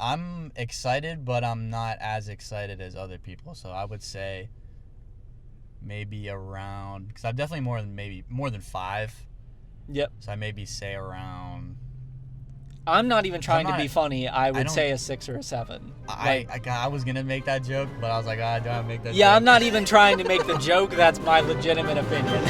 I'm excited, but I'm not as excited as other people. So I would say maybe around, because I'm definitely more than 5. Yep. So I maybe say around. I'm not even trying to be funny. I would say a 6 or a 7. I was gonna make that joke, but I was like, I don't make that. Yeah, joke. I'm not even trying to make the joke. That's my legitimate opinion.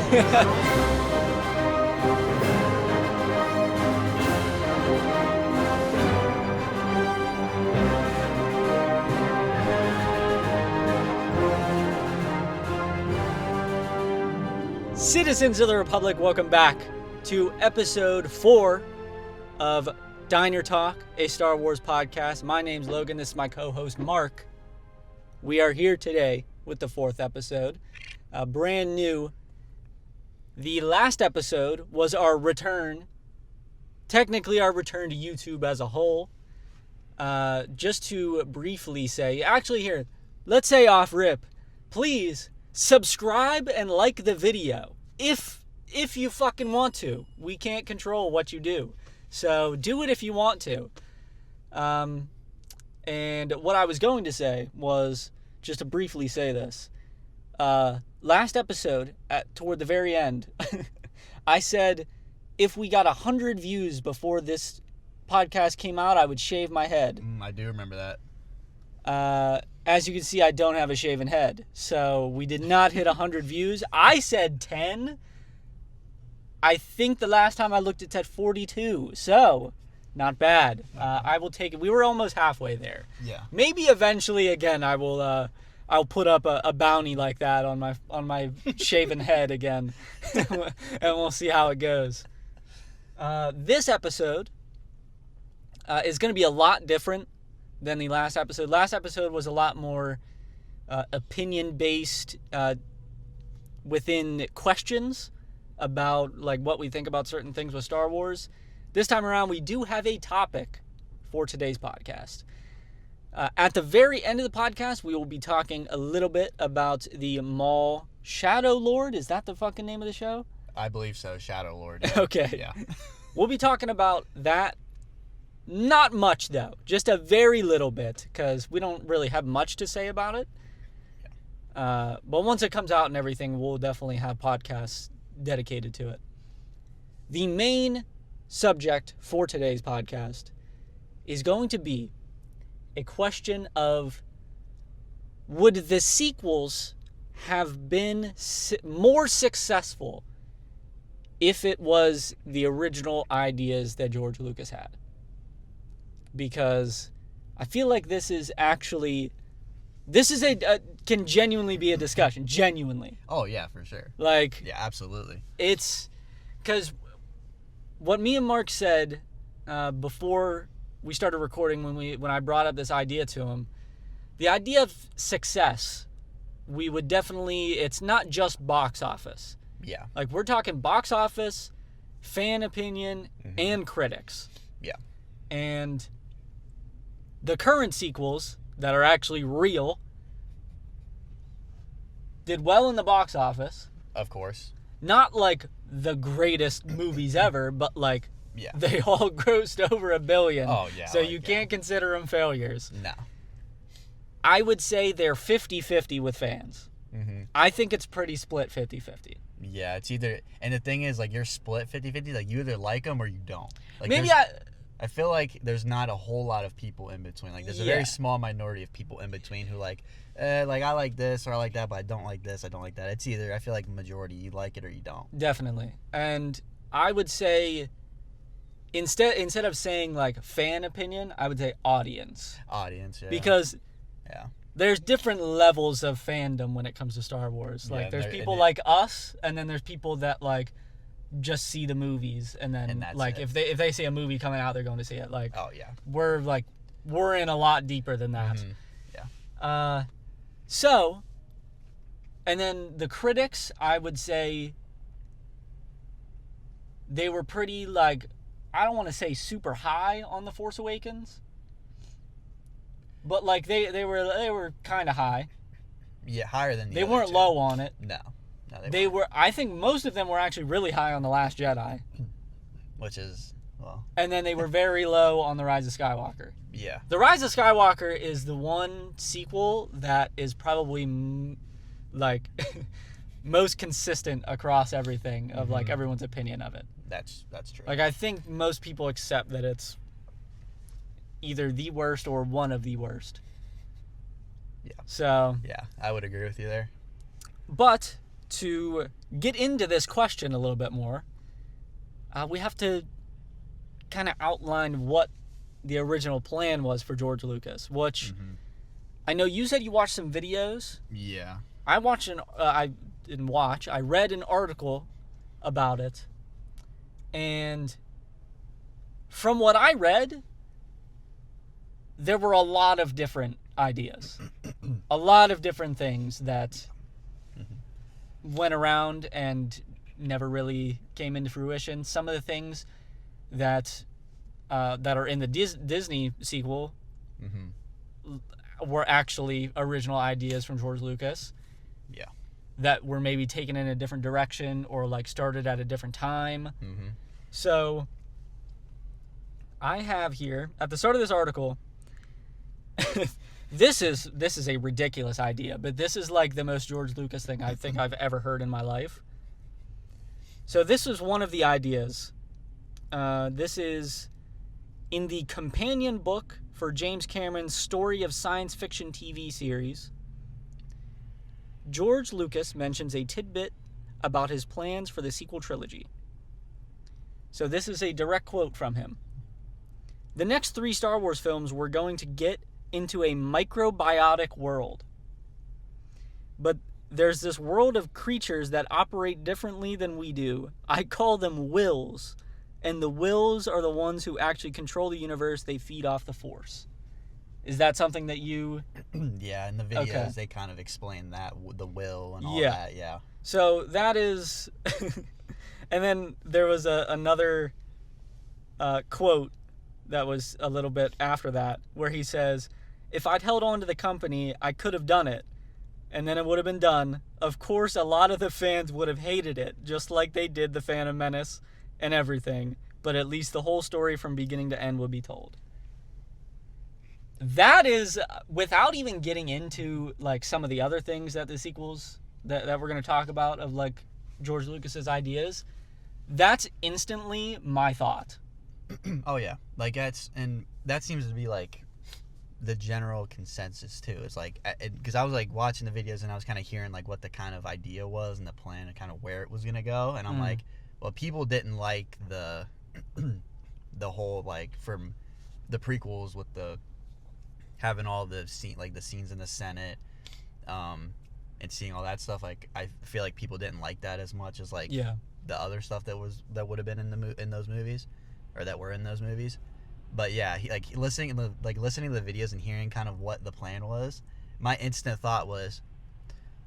Citizens of the Republic, welcome back to episode 4 of Diner Talk, a Star Wars podcast. My name's Logan. This is my co-host, Mark. We are here today with the 4th episode. Brand new. The last episode was our return. Technically, our return to YouTube as a whole. Just to briefly say, actually here, let's say off rip, please subscribe and like the video. If you fucking want to. We can't control what you do. So do it if you want to. And what I was going to say was, just to briefly say this. Last episode, toward the very end, I said if we got 100 views before this podcast came out, I would shave my head. I do remember that. As you can see, I don't have a shaven head. So we did not hit 100 views. I said 10. I think the last time I looked, it said 42. So, not bad. I will take it. We were almost halfway there. Yeah. Maybe eventually, again, I'll put up a bounty like that on my shaven head again, and we'll see how it goes. This episode is going to be a lot different than the last episode. Last episode was a lot more opinion-based within questions about like what we think about certain things with Star Wars. This time around, we do have a topic for today's podcast. At the very end of the podcast, we will be talking a little bit about the Maul Shadow Lord. Is that the fucking name of the show? I believe so, Shadow Lord. Yeah. Okay. Yeah. We'll be talking about that. Not much, though. Just a very little bit, because we don't really have much to say about it. Yeah. But once it comes out and everything, we'll definitely have podcasts dedicated to it. The main subject for today's podcast is going to be a question of, would the sequels have been more successful if it was the original ideas that George Lucas had? Because I feel like this is can genuinely be a discussion. Genuinely. Oh, yeah, for sure. Like, yeah, absolutely. It's because what me and Mark said before we started recording, when I brought up this idea to him, the idea of success, we would definitely, it's not just box office. Yeah. Like, we're talking box office, fan opinion, and critics. Yeah. And the current sequels that are actually real did well in the box office. Of course. Not like the greatest movies ever, but like they all grossed over $1 billion. Oh, yeah. So you can't consider them failures. No. I would say they're 50-50 with fans. Mm-hmm. I think it's pretty split 50-50. Yeah, it's either... And the thing is, like, you're split 50-50. Like, you either like them or you don't. Like, maybe I feel like there's not a whole lot of people in between. Like, there's a very small minority of people in between who like I like this or I like that, but I don't like this, I don't like that. It's either, I feel like majority, you like it or you don't. Definitely. And I would say, instead of saying, like, fan opinion, I would say audience. Audience, yeah. Because there's different levels of fandom when it comes to Star Wars. Like, there's people like us, and then there's people that, like, just see the movies, and then like if they see a movie coming out, they're going to see it. Like, oh yeah, we're in a lot deeper than that. Mm-hmm. Yeah. So, and then the critics, I would say they were pretty, like, I don't want to say super high on The Force Awakens, but like they were kind of high. Yeah, higher than they weren't low on it. No, they were. I think most of them were actually really high on The Last Jedi, which is Well. And then they were very low on The Rise of Skywalker. Yeah. The Rise of Skywalker is the one sequel that is probably most consistent across everything of like everyone's opinion of it. That's true. Like I think most people accept that it's either the worst or one of the worst. Yeah. So. Yeah, I would agree with you there. But to get into this question a little bit more, we have to kind of outline what the original plan was for George Lucas, which I know you said you watched some videos. Yeah. I read an article about it, and from what I read, there were a lot of different ideas, a lot of different things that went around and never really came into fruition. Some of the things that are in the Disney sequel were actually original ideas from George Lucas. Yeah. That were maybe taken in a different direction or like started at a different time. So I have here at the start of this article, this is a ridiculous idea, but this is like the most George Lucas thing I think I've ever heard in my life. So this is one of the ideas. This is in the companion book for James Cameron's story of science fiction TV series. George Lucas mentions a tidbit about his plans for the sequel trilogy. So this is a direct quote from him. The next 3 Star Wars films were going to get into a microbiotic world. But there's this world of creatures that operate differently than we do. I call them wills. And the wills are the ones who actually control the universe. They feed off the Force. Is that something that you... Yeah, in the videos they kind of explain that, the will and all that, yeah. So that is... And then there was another quote that was a little bit after that, where he says, if I'd held on to the company, I could have done it. And then it would have been done. Of course, a lot of the fans would have hated it, just like they did The Phantom Menace and everything. But at least the whole story from beginning to end would be told. That is, without even getting into like some of the other things that the sequels that we're going to talk about of like George Lucas's ideas, that's instantly my thought. Oh yeah, like that seems to be like the general consensus too. It's like, because I was like watching the videos and I was kind of hearing like what the kind of idea was and the plan and kind of where it was gonna go, and I'm like, well, people didn't like the whole like from the prequels with the having all the scenes in the Senate, and seeing all that stuff. Like I feel like people didn't like that as much as like the other stuff that would have been in those movies, or that were in those movies. But yeah, listening to the videos and hearing kind of what the plan was, my instant thought was,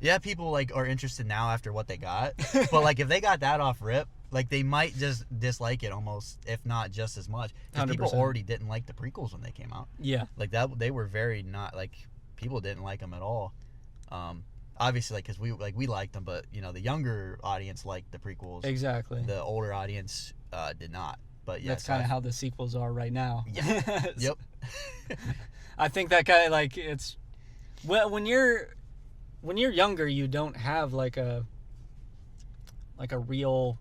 yeah, people like are interested now after what they got, but like if they got that off rip, like they might just dislike it almost, if not just as much, because people already didn't like the prequels when they came out. Yeah, like that they were very not like, people didn't like them at all. Obviously, like, because we liked them, but the younger audience liked the prequels. Exactly. The older audience did not. But yeah, that's kind of how the sequels are right now. Yeah. Yep. I think that kind of like it's when you're younger, you don't have like a real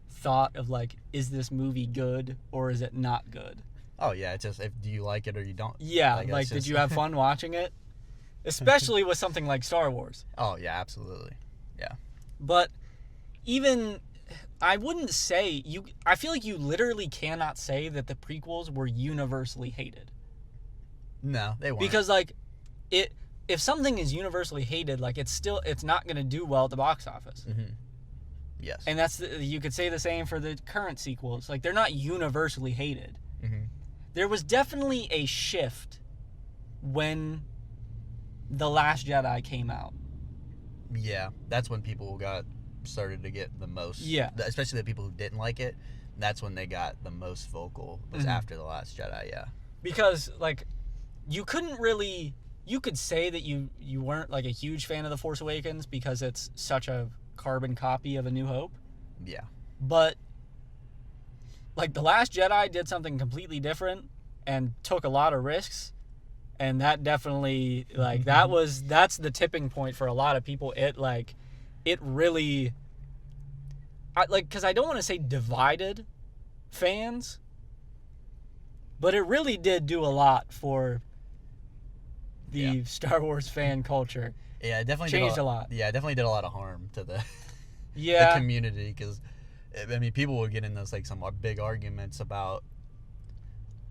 thought of like, is this movie good or is it not good? Oh yeah, it's just do you like it or you don't. Yeah, like did you have fun watching it? Especially with something like Star Wars. Oh yeah, absolutely. Yeah. But even I wouldn't say I feel like you literally cannot say that the prequels were universally hated. No, they weren't. Because like if something is universally hated, like it's not going to do well at the box office. Mm-hmm. Yes. And you could say the same for the current sequels. Like they're not universally hated. Mm-hmm. There was definitely a shift when The Last Jedi came out. Yeah, that's when people started to get the most. Yeah. Especially the people who didn't like it. That's when they got the most vocal. Was after The Last Jedi. Yeah. Because like you could say that you weren't like a huge fan of The Force Awakens because it's such a carbon copy of A New Hope. Yeah. But like, The Last Jedi did something completely different and took a lot of risks, and that definitely, like, that's the tipping point for a lot of people. It really, because I don't want to say divided fans, but it really did do a lot for the Star Wars fan culture. Yeah, it definitely changed a lot. Yeah, it definitely did a lot of harm to the community, because I mean, people would get in those like some big arguments about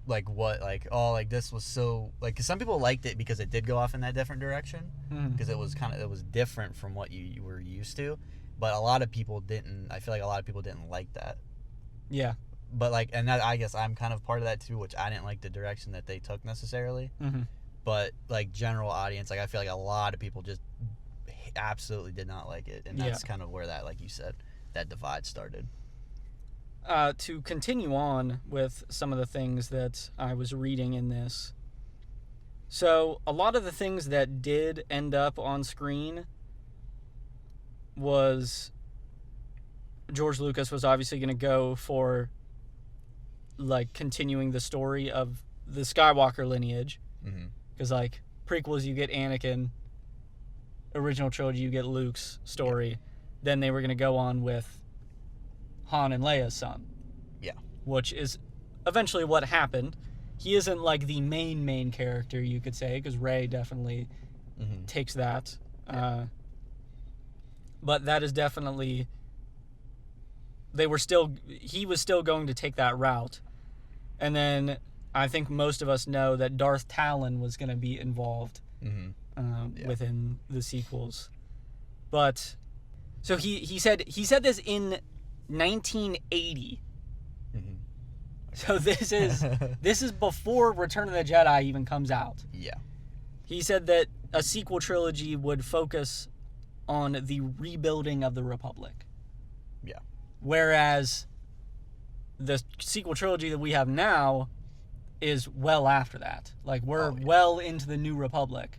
like what like this was so like, because some people liked it because it did go off in that different direction, because it was different from what you were used to, but a lot of people didn't. I feel like a lot of people didn't like that. Yeah. But like, and that, I guess I'm kind of part of that too, which I didn't like the direction that they took necessarily. But like general audience, like I feel like a lot of people just absolutely did not like it, and that's kind of where that, like you said, that divide started. To continue on with some of the things that I was reading in this, so a lot of the things that did end up on screen was George Lucas was obviously going to go for like continuing the story of the Skywalker lineage, because like prequels you get Anakin, original trilogy you get Luke's story, then they were going to go on with Han and Leia's son, which is eventually what happened. He isn't like the main character, you could say, because Rey definitely takes that, but that is definitely, he was still going to take that route. And then I think most of us know that Darth Talon was going to be involved within the sequels. But so he said this in 1980. So this is before Return of the Jedi even comes out. Yeah. He said that a sequel trilogy would focus on the rebuilding of the Republic. Yeah. Whereas the sequel trilogy that we have now is well after that. Like, we're well into the New Republic.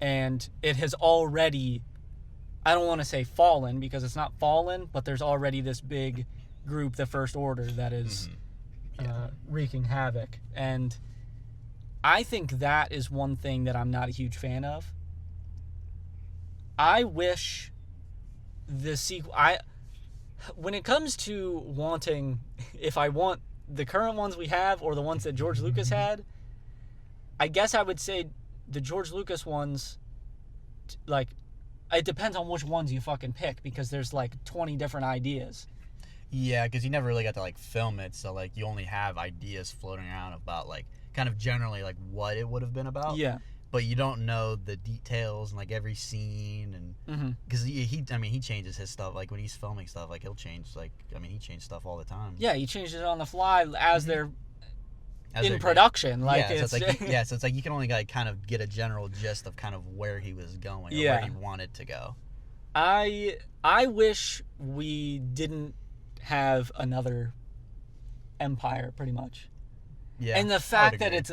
And it has already, I don't want to say fallen, because it's not fallen, but there's already this big group, the First Order, that is wreaking havoc. And I think that is one thing that I'm not a huge fan of. I wish the sequel... When it comes to wanting, if I want the current ones we have or the ones that George Lucas had, I guess I would say the George Lucas ones, like, it depends on which ones you fucking pick, because there's like 20 different ideas. Yeah, because you never really got to like film it, so like you only have ideas floating around about like kind of generally like what it would have been about. Yeah. But you don't know the details and like every scene, and because he changes his stuff, like when he's filming stuff, like he'll change, like he changes stuff all the time. Yeah, he changes it on the fly as they're in production. Like, so it's like you can only like kind of get a general gist of kind of where he was going, or where he wanted to go. I wish we didn't have another Empire, pretty much. Yeah, and the fact that it's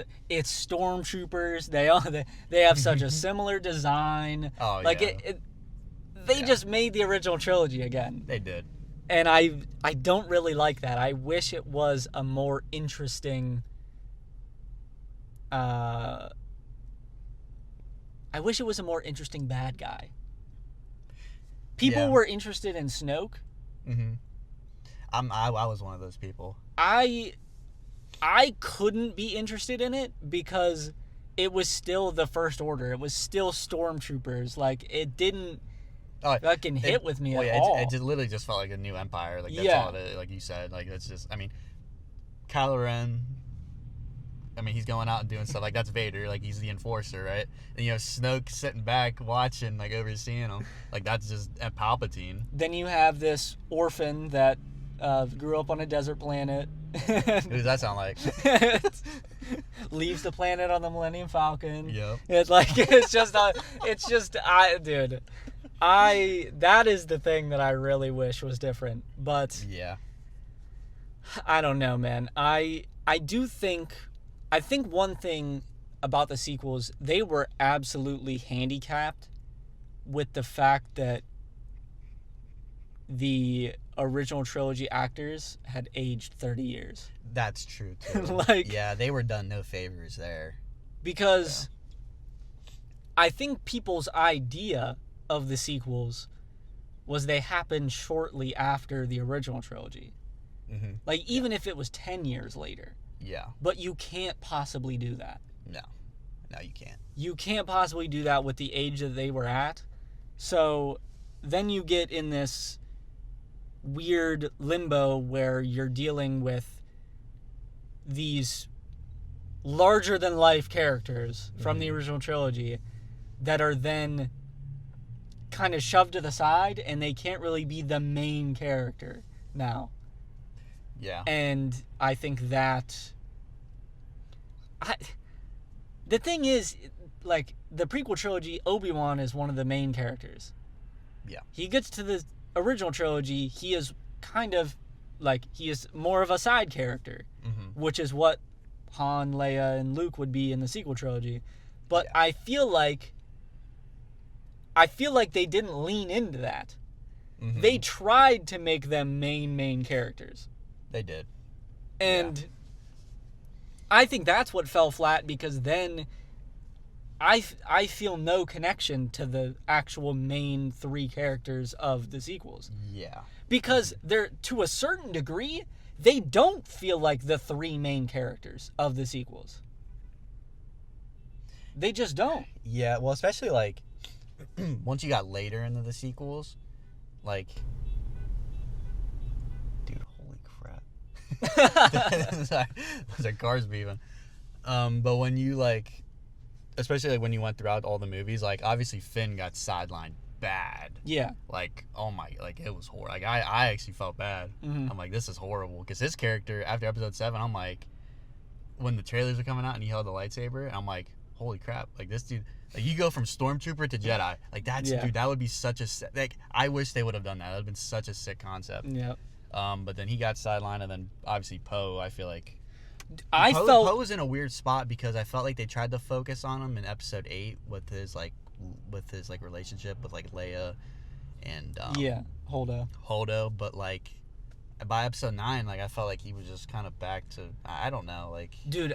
stormtroopers, they have such a similar design. Oh, like they just made the original trilogy again. They did, and I don't really like that. I wish it was a more interesting. I wish it was a more interesting bad guy. People were interested in Snoke. I was one of those people. I couldn't be interested in it because it was still the First Order. It was still stormtroopers. Like, it didn't fucking hit with me at all. It just literally just felt like a new empire. Like, that's all it is, like you said. Like, it's just, Kylo Ren, he's going out and doing stuff. Like, that's Vader. Like, he's the enforcer, right? And, Snoke sitting back, watching, like, overseeing him. Like, that's just Palpatine. Then you have this orphan that grew up on a desert planet. Who does that sound like? Leaves the planet on the Millennium Falcon. Yep. It's like, that is the thing that I really wish was different. But yeah, I don't know, man. I think one thing about the sequels, they were absolutely handicapped with the fact that the original trilogy actors had aged 30 years. That's true too. Like, yeah, they were done no favors there. Because I think people's idea of the sequels was they happened shortly after the original trilogy. Mm-hmm. Like, even if it was 10 years later. Yeah. But you can't possibly do that. No, you can't. You can't possibly do that with the age that they were at. So then you get in this weird limbo where you're dealing with these larger-than-life characters from the original trilogy that are then kind of shoved to the side, and they can't really be the main character now. Yeah. And I think that... the thing is, like, the prequel trilogy, Obi-Wan is one of the main characters. Yeah. He gets to the original trilogy, he is kind of, like, he is more of a side character, which is what Han, Leia, and Luke would be in the sequel trilogy. But I feel like they didn't lean into that. Mm-hmm. They tried to make them main characters. They did. And I think that's what fell flat, because then I feel no connection to the actual main three characters of the sequels. Yeah. Because they're, to a certain degree, they don't feel like the three main characters of the sequels. They just don't. Yeah, well, especially, like, once you got later into the sequels, like... Dude, holy crap. Sorry, those are cars beeping. But when you, like... Especially, like, when you went throughout all the movies, like, obviously Finn got sidelined bad. Yeah. Like, oh my... Like, it was horrible. Like, I actually felt bad. Mm-hmm. I'm like, this is horrible. Because his character, after episode 7, I'm like... When the trailers are coming out and he held the lightsaber, I'm like... Holy crap, like this dude, like you go from Stormtrooper to Jedi, like that's, dude, that would be such a, like, I wish they would have done that. That would have been such a sick concept. Yeah. But then he got sidelined, and then obviously Poe, I feel like, Poe was in a weird spot, because I felt like they tried to focus on him in episode 8 with his relationship with, like, Leia and, Holdo, but, like, by episode 9, like, I felt like he was just kind of back to, I don't know, like... Dude,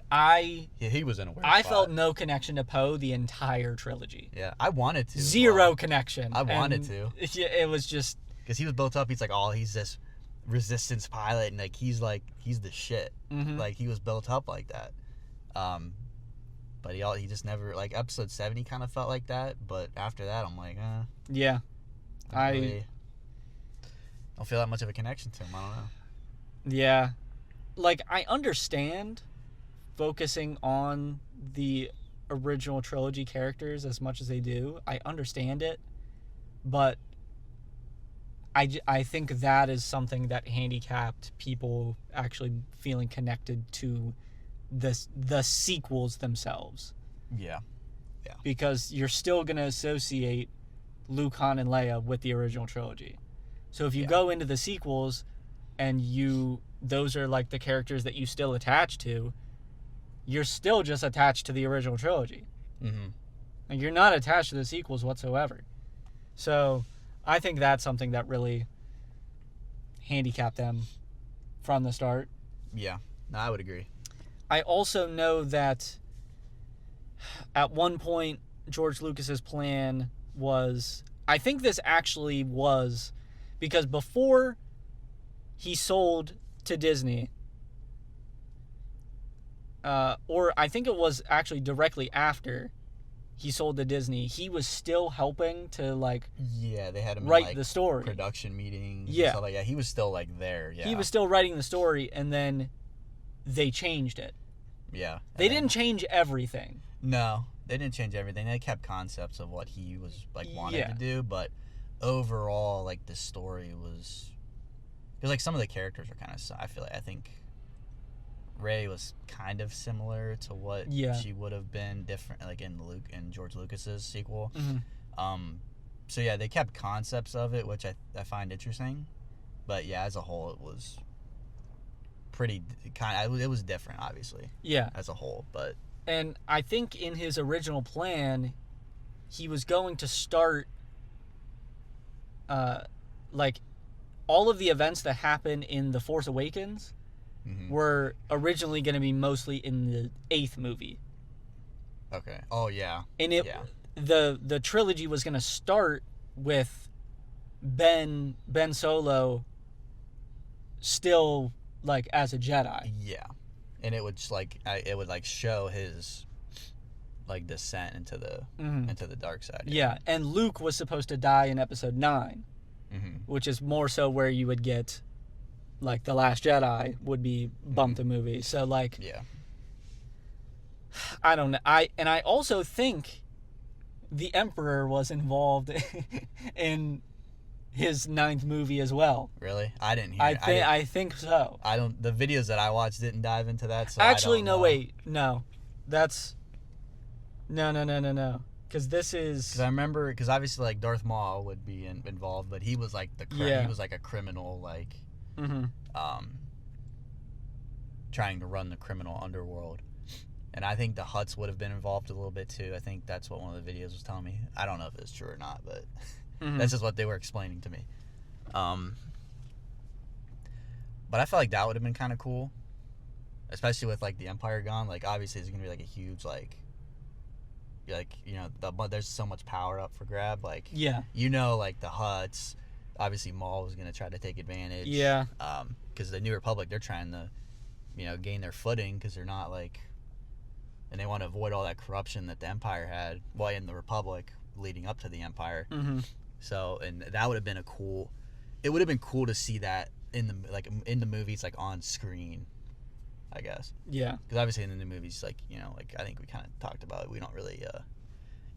he was in a weird spot. I felt no connection to Poe the entire trilogy. Yeah, I wanted to. Zero connection. I wanted to. Yeah, it was just... Because he was built up, he's like, he's this resistance pilot, and, like, he's the shit. Mm-hmm. Like, he was built up like that. But he just never, like, episode 7, he kind of felt like that, but after that, I'm like, Yeah. I don't feel that much of a connection to him. I don't know. Yeah. Like, I understand focusing on the original trilogy characters as much as they do. I understand it. But I think that is something that handicapped people actually feeling connected to the sequels themselves. Yeah. Yeah. Because you're still going to associate Luke, Han, and Leia with the original trilogy. So if you go into the sequels and those are like the characters that you still attach to, you're still just attached to the original trilogy. Mm-hmm. And you're not attached to the sequels whatsoever. So I think that's something that really handicapped them from the start. Yeah, no, I would agree. I also know that at one point George Lucas's plan was, I think this actually was, because before he sold to Disney, or I think it was actually directly after he sold to Disney, he was still helping to, like, they had him write in, like, the story, production meetings. Yeah, and stuff like that. He was still, like, there. Yeah, he was still writing the story, and then they changed it. Yeah, they didn't change everything. No, they didn't change everything. They kept concepts of what he was, like, wanted to do, but overall, like, the story was, because, like, some of the characters are kind of, I think Rey was kind of similar to what she would have been, different, like, in George Lucas's sequel. Mm-hmm. So yeah, they kept concepts of it, which I find interesting, but yeah, as a whole, it was pretty it was different, obviously. Yeah, as a whole, but. And I think in his original plan, he was going to start, like, all of the events that happen in The Force Awakens were originally going to be mostly in the 8th movie. Okay. Oh yeah. And the trilogy was going to start with Ben Solo still like as a Jedi. Yeah. And it would just show his like descent into the dark side. Yeah, and Luke was supposed to die in episode 9, which is more so where you would get like The Last Jedi would be bump the movie. So like, yeah, I don't know. I also think the Emperor was involved in his 9th movie as well. Really? I didn't hear. I think so. I don't. The videos that I watched didn't dive into that. So actually, I don't no. know. Wait, no. That's no. Because this is. Because I remember, because obviously like Darth Maul would be involved, but he was like he was like a criminal, like trying to run the criminal underworld. And I think the Hutts would have been involved a little bit too. I think that's what one of the videos was telling me. I don't know if it's true or not, but that's just what they were explaining to me. But I felt like that would have been kind of cool, especially with like the Empire gone. Like obviously it's gonna be like a huge like you know there's so much power up for grab. Like like the Hutts. Obviously Maul was gonna try to take advantage. Yeah. Because the New Republic, they're trying to gain their footing because they're not like. And they want to avoid all that corruption that the Empire had, in the Republic leading up to the Empire. So, and that would have been it would have been cool to see that in the movies, like on screen, I guess. Yeah. Because obviously in the movies, like I think we kind of talked about it, we don't really,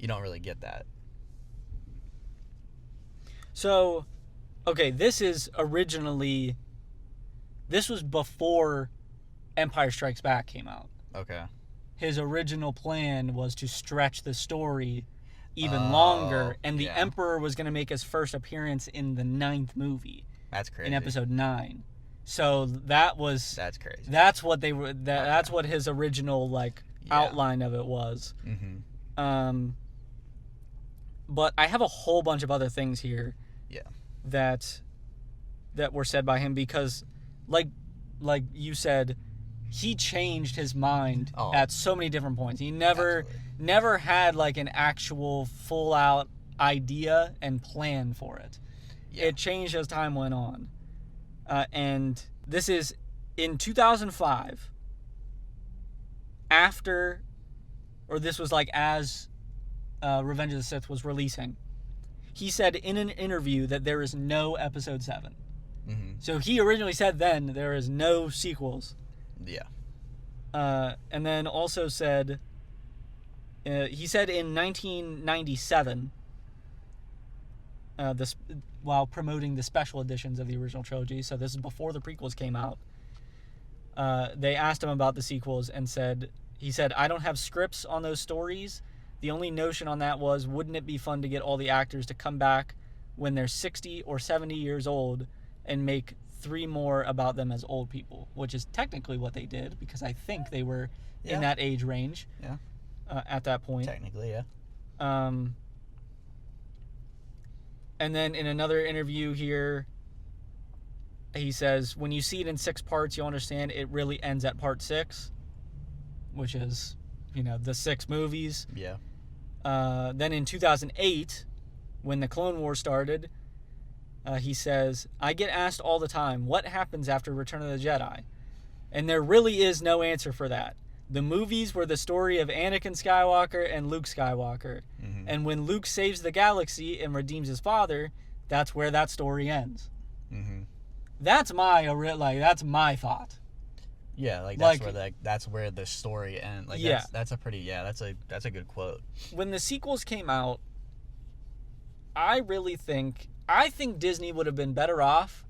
you don't really get that. So, okay, this was before Empire Strikes Back came out. Okay. His original plan was to stretch the story even longer, and the Emperor was going to make his first appearance in the 9th movie. That's crazy. In episode 9. So that's crazy. That's what they were. That's what his original outline of it was. But I have a whole bunch of other things here. Yeah. That were said by him because, like you said. He changed his mind at so many different points. He never had like an actual full out idea and plan for it. Yeah. It changed as time went on. And this is in 2005 this was like as Revenge of the Sith was releasing. He said in an interview that there is no episode 7. So he originally said then there is no sequels. Yeah. And then also said, he said in 1997, while promoting the special editions of the original trilogy, so this is before the prequels came out, they asked him about the sequels and he said, I don't have scripts on those stories. The only notion on that was, wouldn't it be fun to get all the actors to come back when they're 60 or 70 years old and make 3 more about them as old people, which is technically what they did because I think they were in that age range at that point. Technically, yeah. And then in another interview here, he says, when you see it in 6 parts, you'll understand it really ends at part 6, which is, the 6 movies. Yeah. Then in 2008, when the Clone Wars started, he says, I get asked all the time, what happens after Return of the Jedi? And there really is no answer for that. The movies were the story of Anakin Skywalker and Luke Skywalker. And when Luke saves the galaxy and redeems his father, that's where that story ends. That's my thought. Yeah, that's where the story ends. That's a pretty that's a good quote. When the sequels came out, I think Disney would have been better off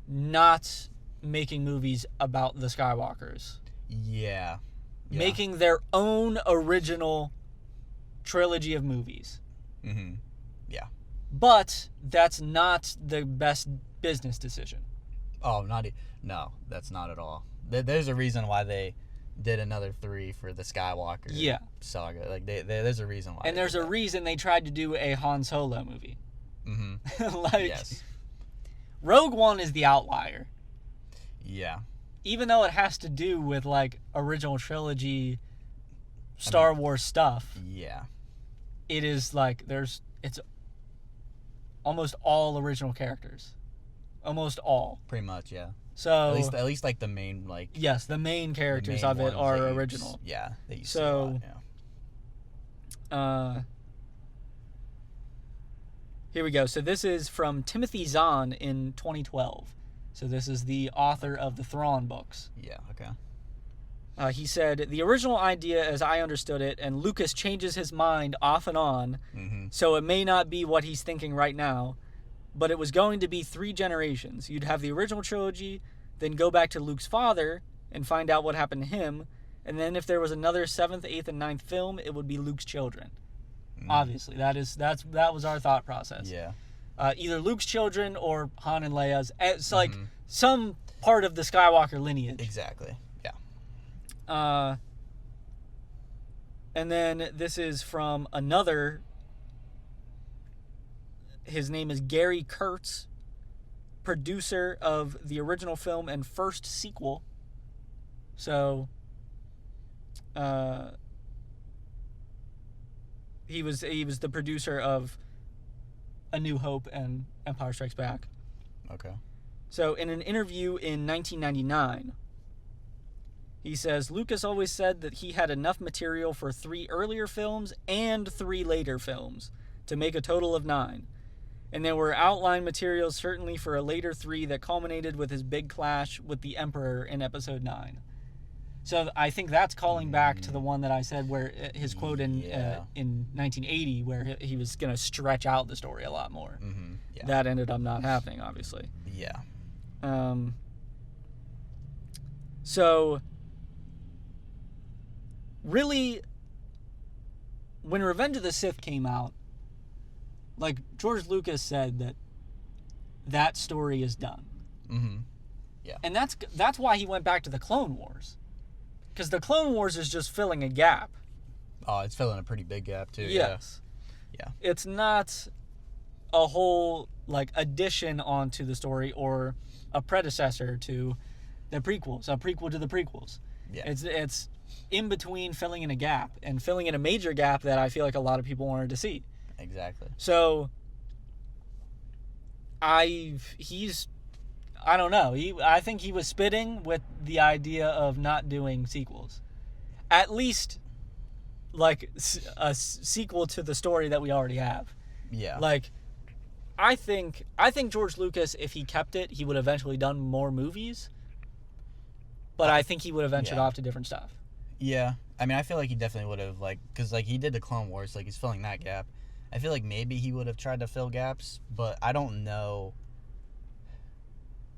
not making movies about the Skywalkers. Yeah. Making their own original trilogy of movies. Yeah. But that's not the best business decision. Oh, no, that's not at all. There's a reason why they did another 3 for the Skywalker saga. Like there's a reason why. And there's a reason they tried to do a Han Solo movie. Yes. Rogue One is the outlier. Yeah. Even though it has to do with, like, original trilogy Star Wars stuff. Yeah. It is, like, it's almost all original characters. Almost all. Pretty much, yeah. So at least like the main, like... Yes, the main characters of it are original. Yeah. That you So, see a lot, yeah. Here we go. So this is from Timothy Zahn in 2012. So this is the author of the Thrawn books. Yeah, okay. He said, the original idea as I understood it, and Lucas changes his mind off and on, so it may not be what he's thinking right now, but it was going to be 3 generations. You'd have the original trilogy, then go back to Luke's father and find out what happened to him, and then if there was another 7th, 8th, and 9th film, it would be Luke's children. Obviously, that was our thought process. Yeah. Either Luke's children or Han and Leia's. It's like some part of the Skywalker lineage. Exactly. Yeah. And then this is from another. His name is Gary Kurtz, producer of the original film and first sequel. So, he was the producer of A New Hope and Empire Strikes Back. Okay. So, in an interview in 1999, he says, Lucas always said that he had enough material for 3 earlier films and 3 later films to make a total of 9. And there were outline materials certainly for a later 3 that culminated with his big clash with the Emperor in Episode 9. So I think that's calling back to the one that I said where his quote in 1980 where he was going to stretch out the story a lot more. Yeah. That ended up not happening, obviously. Yeah. So, really, when Revenge of the Sith came out, like, George Lucas said that story is done. Yeah. And that's why he went back to the Clone Wars. Because the Clone Wars is just filling a gap. Oh, it's filling a pretty big gap, too. Yes. Yeah. It's not a whole, like, addition onto the story or a predecessor to the prequels, a prequel to the prequels. Yeah. It's in between filling in a gap and filling in a major gap that I feel like a lot of people wanted to see. Exactly. So, I don't know. I think he was spitting with the idea of not doing sequels. At least, like, a sequel to the story that we already have. Yeah. Like, I think George Lucas, if he kept it, he would have eventually done more movies. But I think he would have ventured off to different stuff. Yeah. I mean, I feel like he definitely would have, like, because, like, he did the Clone Wars, like, he's filling that gap. I feel like maybe he would have tried to fill gaps, but I don't know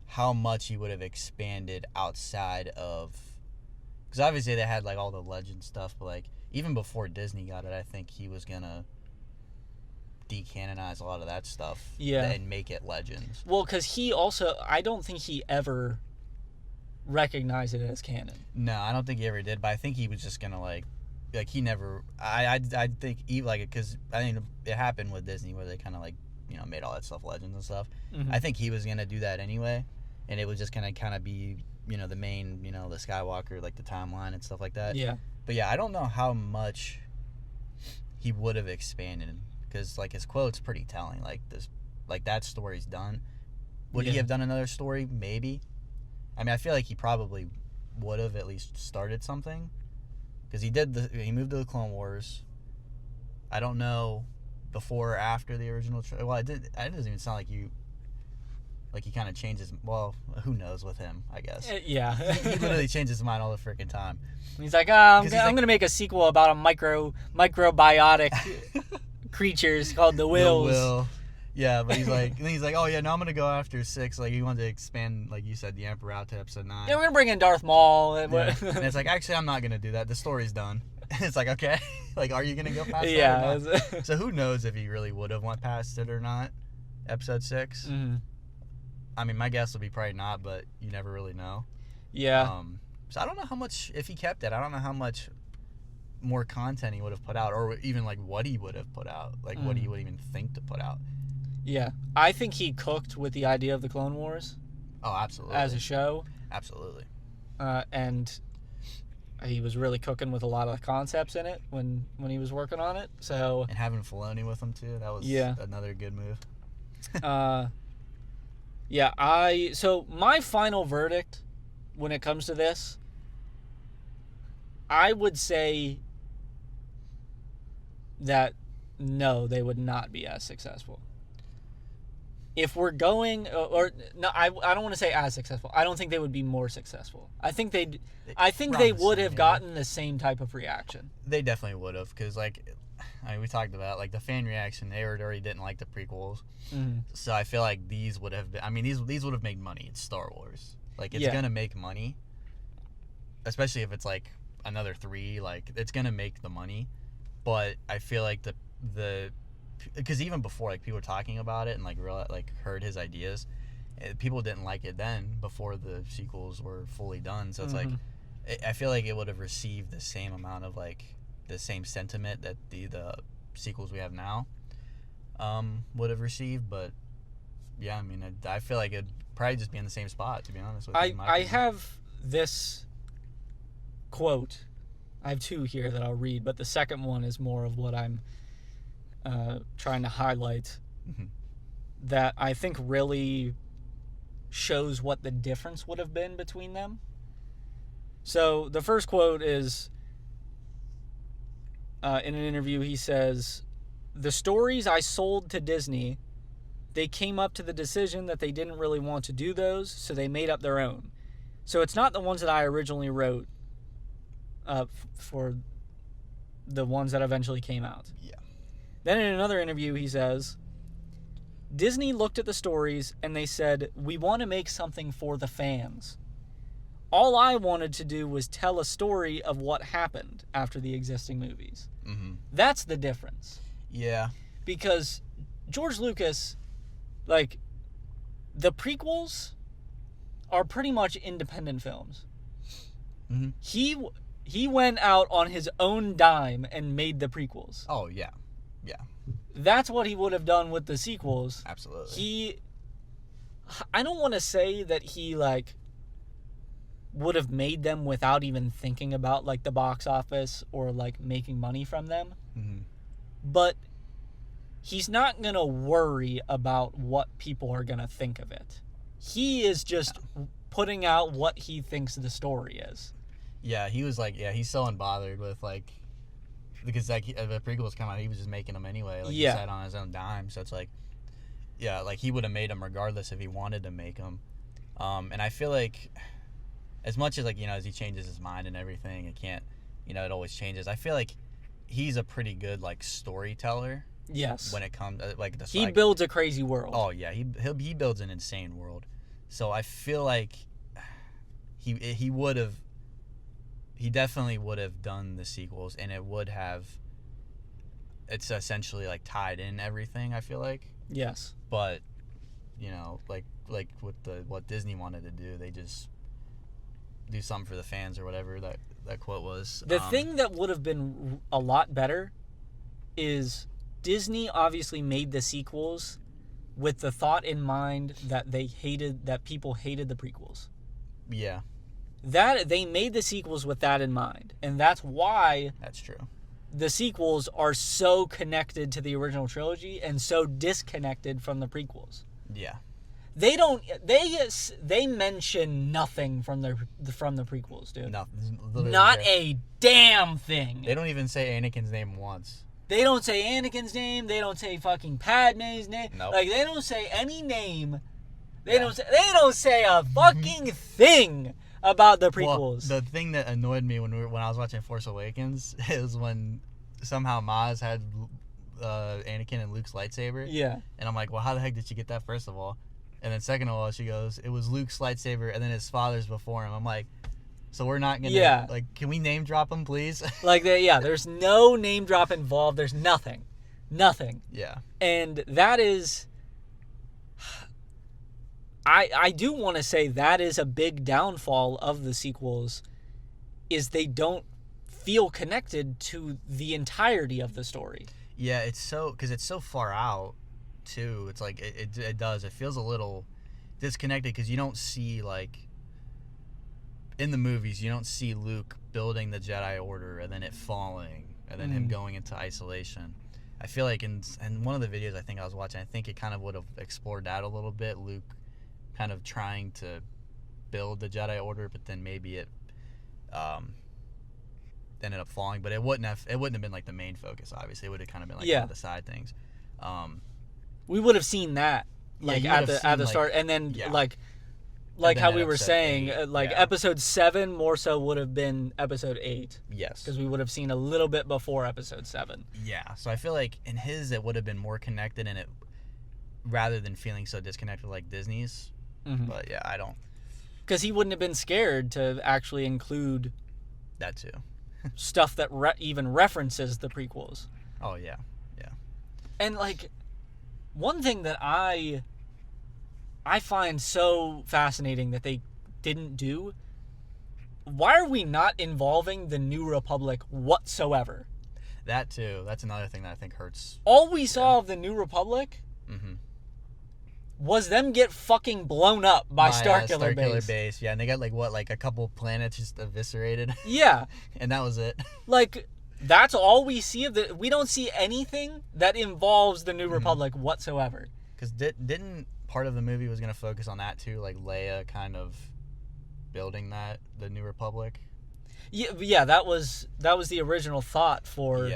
how much he would have expanded outside of... Because obviously they had, like, all the legend stuff, but, like, even before Disney got it, I think he was going to decanonize a lot of that stuff and make it legends. Well, because he also... I don't think he ever recognized it as canon. No, I don't think he ever did, but I think he was just going to, like, he never... I think, like, because I think it happened with Disney where they kind of, like, you know, made all that stuff legends and stuff. I think he was going to do that anyway, and it was just going to kind of be, you know, the main, you know, the Skywalker, like, the timeline and stuff like that. Yeah. But, yeah, I don't know how much he would have expanded, because, like, his quote's pretty telling. Like, that story's done. Would he have done another story? Maybe. I mean, I feel like he probably would have at least started something. Because he moved to the Clone Wars. I don't know before or after the original. Well, it doesn't even sound like he kind of changes. Well, who knows with him? I guess. Yeah. He literally changes his mind all the freaking time. He's like, I'm gonna make a sequel about a microbiotic creatures called the Wills. The Will. Yeah, but he's like, oh yeah, now I'm gonna go after 6. Like, he wanted to expand, like you said, the Emperor out to Episode 9. Yeah, we're gonna bring in Darth Maul. Yeah. And it's like, actually, I'm not gonna do that. The story's done. It's like, okay, like, are you gonna go past that? Yeah. So who knows if he really would have went past it or not? Episode 6. I mean, my guess would be probably not, but you never really know. Yeah. So I don't know how much, if he kept it, I don't know how much more content he would have put out, or even like what he would have put out, like what he would even think to put out. Yeah. I think he cooked with the idea of the Clone Wars. Oh, absolutely. As a show. Absolutely. And he was really cooking with a lot of the concepts in it when he was working on it. So. And having Filoni with him too, that was another good move. Yeah. So my final verdict when it comes to this, I would say that no, they would not be as successful. If we're going, or no, I don't want to say as successful. I don't think they would be more successful. I think they would have gotten the same type of reaction. They definitely would have, because we talked about the fan reaction. They already didn't like the prequels, so I feel like these would have been. I mean, these would have made money. It's Star Wars. It's gonna make money, especially if it's another 3. It's gonna make the money, but I feel like the because even before people were talking about it and heard his ideas, people didn't like it then before the sequels were fully done. So it's I feel like it would have received the same amount of the same sentiment that the sequels we have now would have received. But yeah, I mean, I feel like it'd probably just be in the same spot, to be honest with you. I have this quote. I have 2 here that I'll read, but the second one is more of what I'm trying to highlight, that I think really shows what the difference would have been between them. So the first quote is, in an interview, he says, "The stories I sold to Disney, they came up to the decision that they didn't really want to do those, so they made up their own. So it's not the ones that I originally wrote for the ones that eventually came out." Yeah. Then in another interview, he says, "Disney looked at the stories and they said, we want to make something for the fans. All I wanted to do was tell a story of what happened after the existing movies." That's the difference. Yeah. Because George Lucas, the prequels are pretty much independent films. He went out on his own dime and made the prequels. Oh, yeah. Yeah. That's what he would have done with the sequels. Absolutely. I don't want to say that he would have made them without even thinking about the box office or making money from them. But he's not going to worry about what people are going to think of it. He is just putting out what he thinks the story is. Yeah, he was he's so unbothered with because the prequels come out, he was just making them anyway. He sat on his own dime, so it's he would have made them regardless if he wanted to make them. And I feel as much as as he changes his mind and everything, it can't, it always changes. I feel he's a pretty good storyteller. Yes. When it comes he builds a crazy world. Oh yeah, he builds an insane world. So I feel he definitely would have done the sequels, and it's essentially tied in everything, I feel like. Yes. But with what Disney wanted to do, they just do something for the fans or whatever that quote was. The thing that would have been a lot better is Disney obviously made the sequels with the thought in mind that people hated the prequels. Yeah. That they made the sequels with that in mind, and that's why that's true. The sequels are so connected to the original trilogy and so disconnected from the prequels. Yeah. They mention nothing from the prequels, dude. Nothing. Not a damn thing. They don't even say Anakin's name once. They don't say Anakin's name. They don't say fucking Padme's name. Nope. They don't say any name. They don't say a fucking thing about the prequels. Well, the thing that annoyed me when I was watching Force Awakens is when somehow Maz had Anakin and Luke's lightsaber. Yeah. And I'm like, well, how the heck did she get that, first of all? And then second of all, she goes, it was Luke's lightsaber and then his father's before him. I'm like, so we're not going to, can we name drop him, please? There's no name drop involved. There's nothing. Nothing. Yeah. And that is... I do want to say that is a big downfall of the sequels, is they don't feel connected to the entirety of the story. Yeah, because it's so far out too. It's like it does. It feels a little disconnected because you don't see, like, in the movies, you don't see Luke building the Jedi Order and then it falling and then him going into isolation. I feel like in one of the videos I think I was watching, I think it kind of would have explored that a little bit. Luke kind of trying to build the Jedi Order, but then maybe it ended up falling. But it wouldn't have been like the main focus. Obviously, it would have kind of been like one of the side things. We would have seen that at the start, and then like how we were saying, episode 7 more so would have been episode 8. Yes. Because we would have seen a little bit before episode 7. Yeah. So I feel like in his, it would have been more connected, and it rather than feeling so disconnected like Disney's. Mm-hmm. But yeah, I don't. Because he wouldn't have been scared to actually include that too. stuff that even references the prequels. Oh yeah, yeah. And like, one thing that I find so fascinating that they didn't do, why are we not involving the New Republic whatsoever? That too. That's another thing that I think hurts. All we saw of the New Republic was them get fucking blown up by Starkiller Base. Yeah, and they got like a couple planets just eviscerated. Yeah. And that was it. Like, that's all we see of the... We don't see anything that involves the New Republic whatsoever. Because didn't part of the movie was going to focus on that too, like Leia kind of building the New Republic? Yeah, that was the original thought for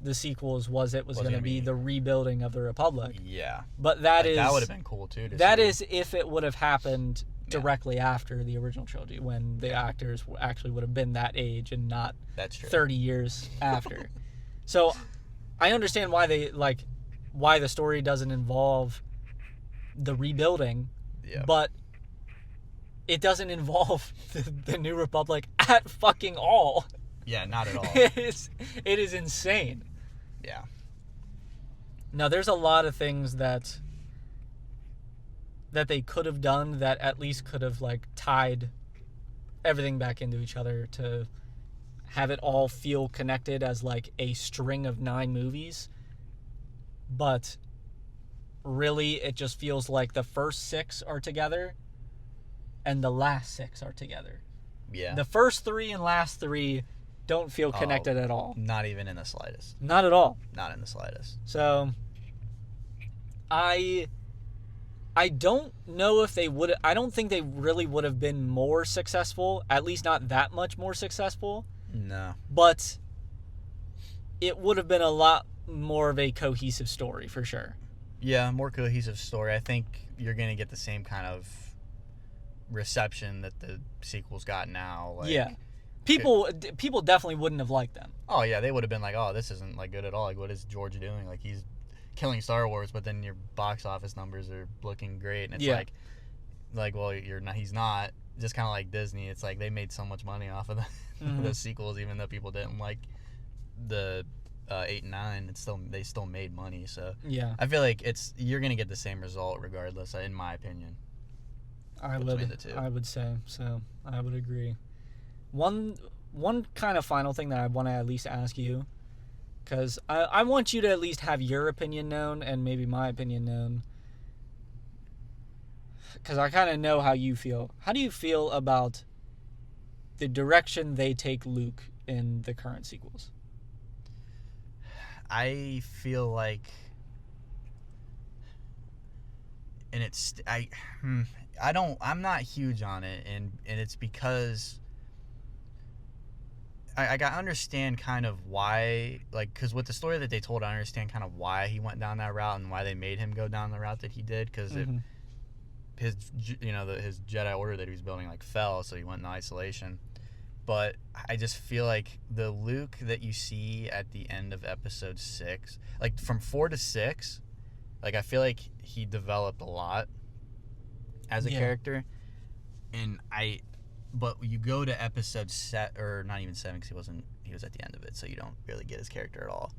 the sequels, was it was going to be the rebuilding of the Republic. Yeah. But that would have been cool too. That is if it would have happened directly after the original trilogy, when the actors actually would have been that age and not 30 years after. So I understand why the story doesn't involve the rebuilding, but it doesn't involve the New Republic at fucking all. Yeah, not at all. It is insane. Yeah. Now, there's a lot of things that they could have done that at least could have like tied everything back into each other to have it all feel connected as like a string of 9 movies. But really, it just feels like the first 6 are together and the last 6 are together. Yeah. The first 3 and last 3 don't feel connected at all. Not even in the slightest. Not at all. Not in the slightest. So, I don't know if they would... I don't think they really would have been more successful. At least not that much more successful. No. But it would have been a lot more of a cohesive story, for sure. Yeah, more cohesive story. I think you're going to get the same kind of reception that the sequels got now. Like, yeah. People definitely wouldn't have liked them. Oh, yeah, they would have been like, oh, this isn't like good at all. Like, what is George doing? Like, he's killing Star Wars, but then your box office numbers are looking great. And it's like, well, he's not. Just kind of like Disney. It's like they made so much money off of the sequels, even though people didn't like the 8 and 9. They still made money. So yeah, I feel like you're gonna get the same result regardless, in my opinion. I would say so. I would agree. One kind of final thing that I want to at least ask you, because I want you to at least have your opinion known and maybe my opinion known, because I kind of know how you feel. How do you feel about the direction they take Luke in the current sequels? I feel like, and I'm not huge on it, and it's because I understand kind of why, like, because with the story that they told, I understand kind of why he went down that route and why they made him go down the route that he did, because his Jedi Order that he was building like fell, so he went in isolation. But I just feel like the Luke that you see at the end of episode 6, like from 4 to 6, like I feel like he developed a lot as a character, but you go to episode 7, or not even 7, because he was at the end of it, so you don't really get his character at all.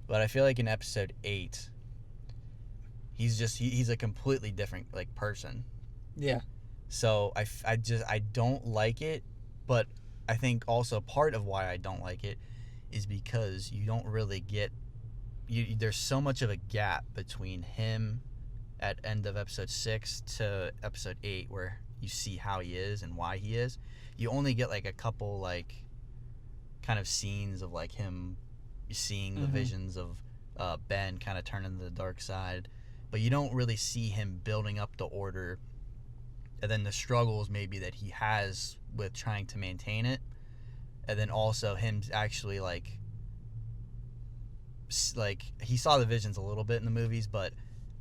But I feel like in episode 8, he's a completely different like person. Yeah. So I don't like it, but I think also part of why I don't like it is because you don't really get there's so much of a gap between him at end of episode 6 to episode 8 where you see how he is and why he is. You only get like a couple like kind of scenes of like him seeing the visions of Ben kind of turning to the dark side, but you don't really see him building up the order and then the struggles maybe that he has with trying to maintain it, and then also him actually like he saw the visions a little bit in the movies, but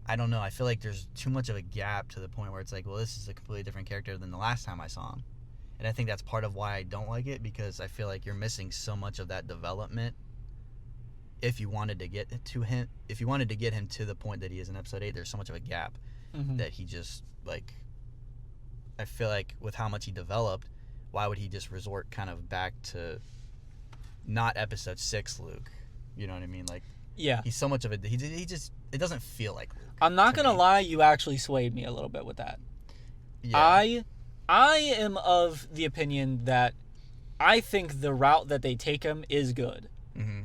I don't know, I feel like there's too much of a gap to the point where it's like, well, this is a completely different character than the last time I saw him. And I think that's part of why I don't like it, because I feel like you're missing so much of that development. If you wanted to get him to the point that he is in episode 8, there's so much of a gap that he just like. I feel like with how much he developed, why would he just resort kind of back to not episode 6 Luke? You know what I mean? Like, yeah, he's so much of it. He just it doesn't feel like Luke. I'm not gonna lie, you actually swayed me a little bit with that. Yeah. I am of the opinion that I think the route that they take him is good. Mm-hmm.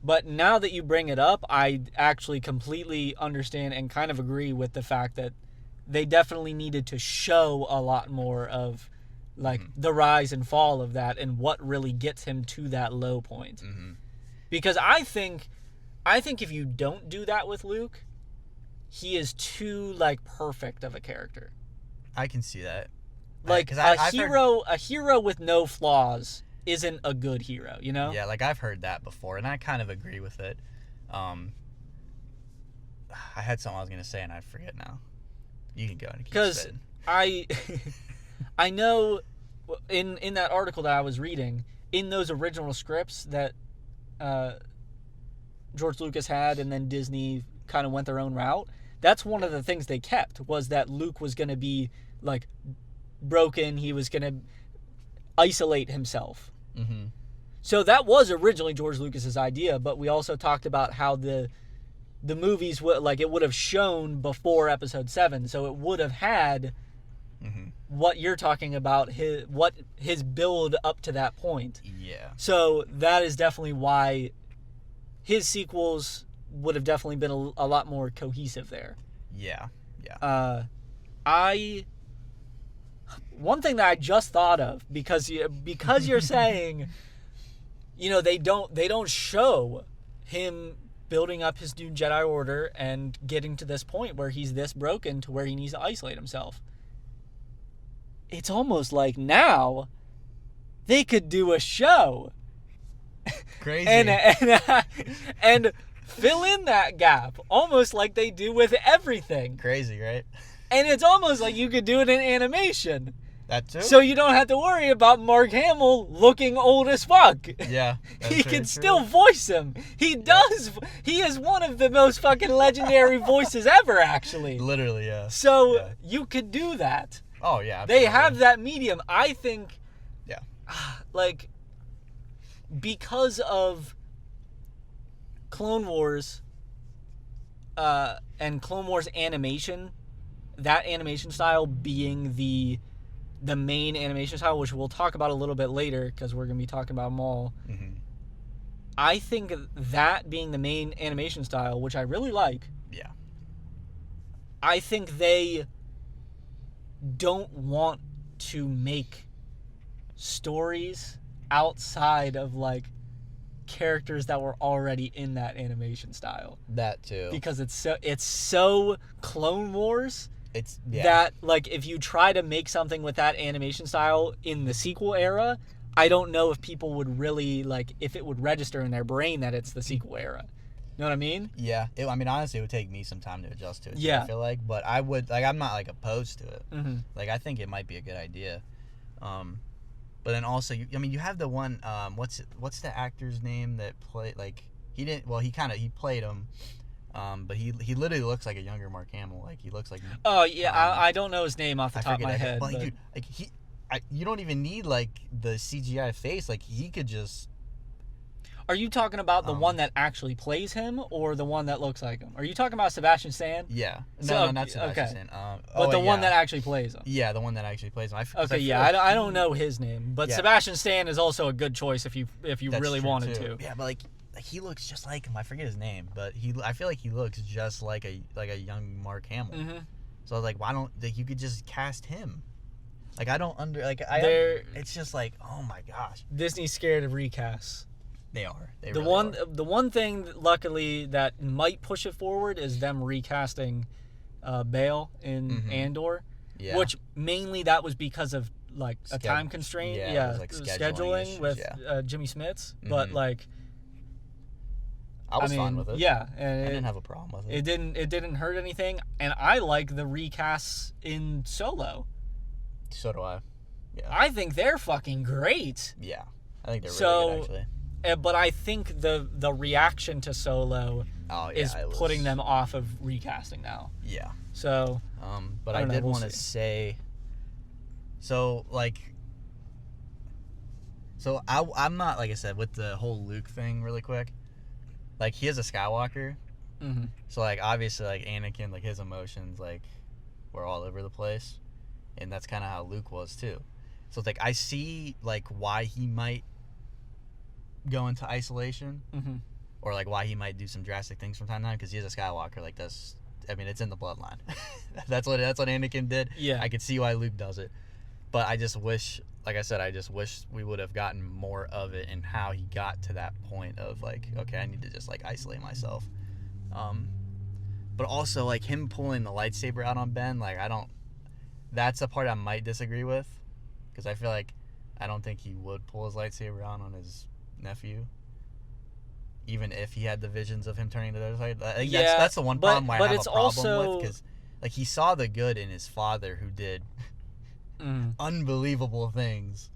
But now that you bring it up, I actually completely understand and kind of agree with the fact that they definitely needed to show a lot more of like the rise and fall of that and what really gets him to that low point. Mm-hmm. Because I think if you don't do that with Luke, he is too like perfect of a character. I can see that. Like a hero with no flaws isn't a good hero, you know? Yeah, like I've heard that before, and I kind of agree with it. I had something I was gonna say, and I forget now. You can go and keep spitting. Because I know in that article that I was reading, in those original scripts that George Lucas had, and then Disney kind of went their own route. That's one of the things they kept, was that Luke was going to be like broken. He was going to isolate himself. Mm-hmm. So that was originally George Lucas's idea, but we also talked about how the movies it would have shown before episode 7, so it would have had what you're talking about, his build up to that point. Yeah. So that is definitely why his sequels would have definitely been a lot more cohesive there. Yeah. One thing that I just thought of, because you're saying, they don't show him building up his new Jedi Order and getting to this point where he's this broken to where he needs to isolate himself. It's almost like now they could do a show. Crazy. and fill in that gap, almost like they do with everything. Crazy, right? And it's almost like you could do it in animation. That too? So you don't have to worry about Mark Hamill looking old as fuck. Yeah. He can still voice him. He does. He is one of the most fucking legendary voices ever, actually. Literally, yeah. So you could do that. Oh, yeah. Absolutely. They have that medium. I think, yeah, like, because of Clone Wars and Clone Wars animation, that animation style being the main animation style, which we'll talk about a little bit later because we're going to be talking about Maul. Mm-hmm. I think that being the main animation style, which I really like, I think they don't want to make stories outside of like characters that were already in that animation style. That too. Because it's so Clone Wars. It's that like if you try to make something with that animation style in the sequel era, I don't know if people would really like if it would register in their brain that it's the sequel era. You know what I mean? Yeah. Honestly, it would take me some time to adjust to it. Yeah. I feel like, but I would I'm not like opposed to it. Mm-hmm. Like I think it might be a good idea. But then also, you have the one. What's the actor's name that played like he didn't? Well, he played him. But he literally looks like a younger Mark Hamill. Like he looks like. Oh yeah, I don't know his name off the top of my head. But dude, like you don't even need like the CGI face. Like he could just. Are you talking about the one that actually plays him, or the one that looks like him? Are you talking about Sebastian Stan? Yeah. No, not Sebastian Stan. But the one that actually plays him. Yeah, the one that actually plays him. I don't know his name, but Sebastian Stan is also a good choice if you really wanted to. Yeah, but like he looks just like him. I forget his name, but I feel like he looks just like a young Mark Hamill. Mm-hmm. So I was like, why don't you could just cast him? Like I don't it's just like, oh my gosh, Disney's scared of recasts. they are. They The really one are. the one thing luckily that might push it forward is them recasting Bale in Andor, Yeah. which mainly that was because of like a time constraint, it was, like, scheduling issues, with yeah. Jimmy Smits, but like I was fine with it. Yeah, and I didn't have a problem with it. It didn't hurt anything, and I like the recasts in Solo. So do I. Yeah. I think they're fucking great. Yeah. I think they're really good, actually. But I think the reaction to Solo is putting them off of recasting now. Yeah. So. But I did want to say. So I'm not, like I said, with the whole Luke thing really quick. Like, he is a Skywalker. Mm-hmm. So, like, obviously, like, Anakin, like, his emotions, like, were all over the place. And that's kind of how Luke was, too. So, it's like, I see, like, why he might go into isolation. Mm-hmm. Or, like, why he might do some drastic things from time to time. Because he is a Skywalker. Like, it's in the bloodline. That's what Anakin did. Yeah. I could see why Luke does it. But I just wish, like I said, we would have gotten more of it and how he got to that point of, like, okay, I need to just, like, isolate myself. But also, like, him pulling the lightsaber out on Ben, like, that's a part I might disagree with. Because I feel like I don't think he would pull his lightsaber out on his nephew. Even if he had the visions of him turning to the other side. That's the one problem I have a problem with. Because, like, he saw the good in his father who did unbelievable things.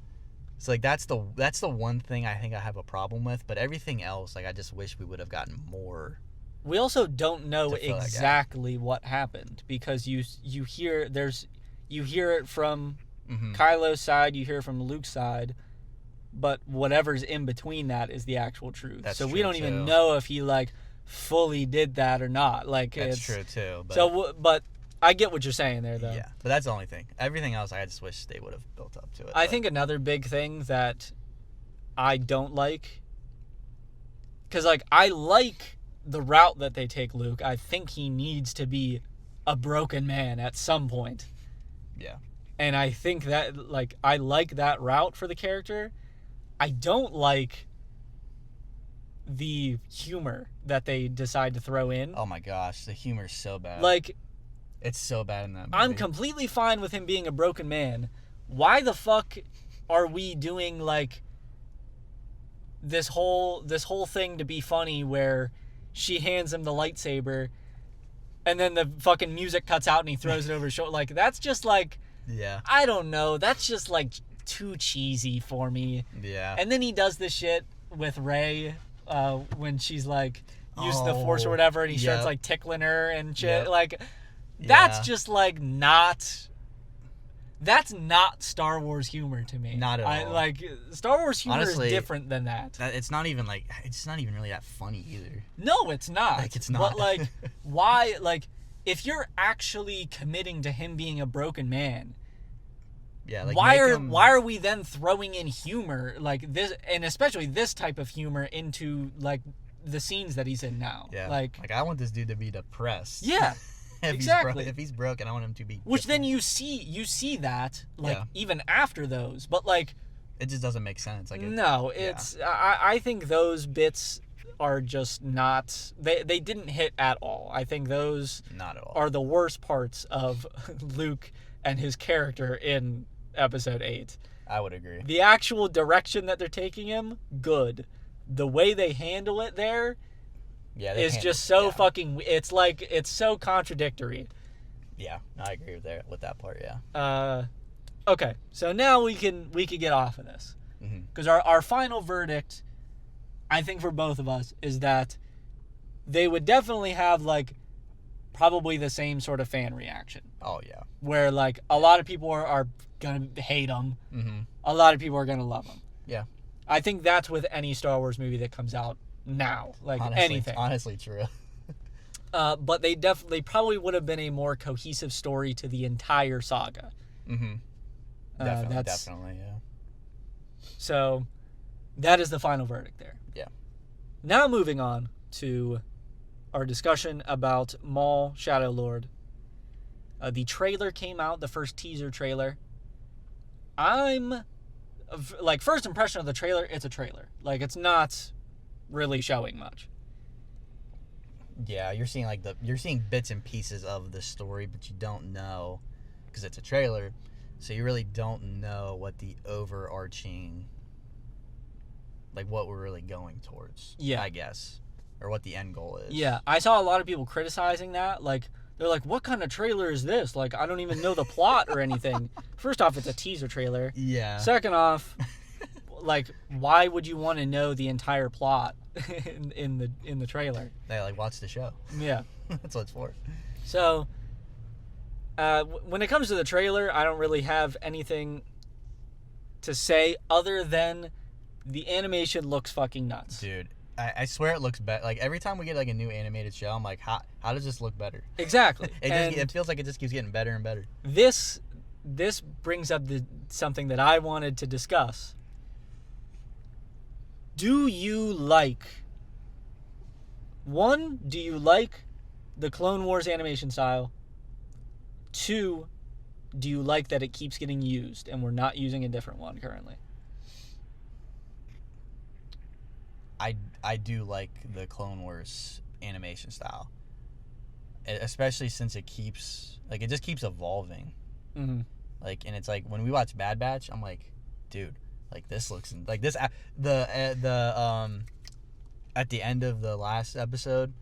So, like, that's the one thing I think I have a problem with. But everything else, like, I just wish we would have gotten more. We also don't know exactly what happened, because you hear it from Kylo's side, you hear it from Luke's side, but whatever's in between that is the actual truth. That's so true, we don't even know if he, like, fully did that or not. Like, that's true too. But so, but I get what you're saying there, though. Yeah, but that's the only thing. Everything else, I just wish they would have built up to it. I think another big thing that I don't like, because, like, I like the route that they take Luke. I think he needs to be a broken man at some point. Yeah. And I think that, like, I like that route for the character. I don't like the humor that they decide to throw in. Oh my gosh, the humor's so bad. Like, it's so bad in that movie. I'm completely fine with him being a broken man. Why the fuck are we doing, like, this whole thing to be funny where she hands him the lightsaber and then the fucking music cuts out and he throws it over his shoulder? Like, that's just, like, yeah, I don't know. That's just, like, too cheesy for me. Yeah. And then he does this shit with Rey when she's, like, using the Force or whatever, and he starts, like, tickling her and shit. Yep. Like, that's just, like, not... That's not Star Wars humor to me. Not at all. Like, Star Wars humor Honestly, is different than that. It's not even, like... It's not even really that funny, either. No, it's not. Like, it's not. But, like, why... Like, if you're actually committing to him being a broken man... Yeah, like, why are we then throwing in humor like this, and especially this type of humor, into, like, the scenes that he's in now? Yeah. Like I want this dude to be depressed. Yeah. Exactly. If he's broken, I want him to be. Which different. then you see that, like, even after those, but, like, it just doesn't make sense. Like, it's I think those bits are just not, they didn't hit at all. I think those not at all are the worst parts of Luke and his character in Episode 8. I would agree. The actual direction that they're taking him, good. The way they handle it there is just so fucking... It's like, it's so contradictory. Yeah, I agree with that part, yeah. Okay, so now we can get off of this. Because our final verdict, I think for both of us, is that they would definitely have, like, probably the same sort of fan reaction. Oh, yeah. Where, like, a lot of people are going to hate them. A lot of people are going to love them. Yeah. I think that's with any Star Wars movie that comes out now. Like, anything. Honestly true. But they probably would have been a more cohesive story to the entire saga. Definitely, yeah. So, that is the final verdict there. Yeah. Now moving on to our discussion about Maul Shadow Lord. The trailer came out, the first teaser trailer. First impression of the trailer, it's a trailer. Like, it's not really showing much. Yeah, you're seeing bits and pieces of the story, but you don't know, because it's a trailer, so you really don't know what the overarching, like, what we're really going towards, I guess, or what the end goal is. Yeah, I saw a lot of people criticizing that, like, they're like, what kind of trailer is this? Like, I don't even know the plot or anything. First off, it's a teaser trailer. Yeah. Second off, like, why would you want to know the entire plot in the trailer? They watch the show. Yeah. That's what it's for. So, when it comes to the trailer, I don't really have anything to say other than the animation looks fucking nuts. Dude, I swear it looks better. Like, every time we get, like, a new animated show, I'm like, how does this look better? Exactly. It feels like it just keeps getting better and better. This brings up something that I wanted to discuss. Do you like the Clone Wars animation style? 2, do you like that it keeps getting used and we're not using a different one currently? I do like the Clone Wars animation style, especially since it just keeps evolving. Mm-hmm. Like, and it's like when we watch Bad Batch, I'm like, dude, like this looks like this. At the end of the last episode,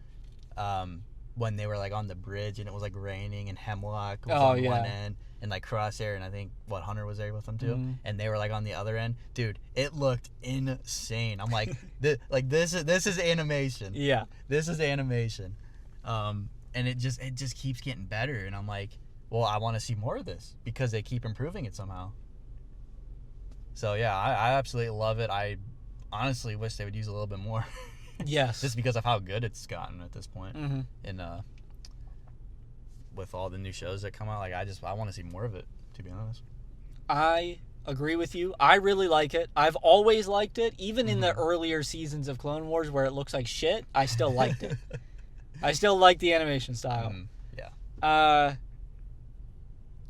when they were like on the bridge and it was like raining and Hemlock was on one end and like Crosshair and I think Hunter was there with them too, and they were like on the other end. Dude, it looked insane. I'm like, this is animation. Yeah, this is animation, and it just keeps getting better. And I'm like, well, I want to see more of this because they keep improving it somehow. So yeah, I absolutely love it. I honestly wish they would use a little bit more. Yes. Just because of how good it's gotten at this point. Mm-hmm. And with all the new shows that come out, like I want to see more of it, to be honest. I agree with you. I really like it. I've always liked it. Even in the earlier seasons of Clone Wars where it looks like shit, I still liked it. I still like the animation style. Yeah.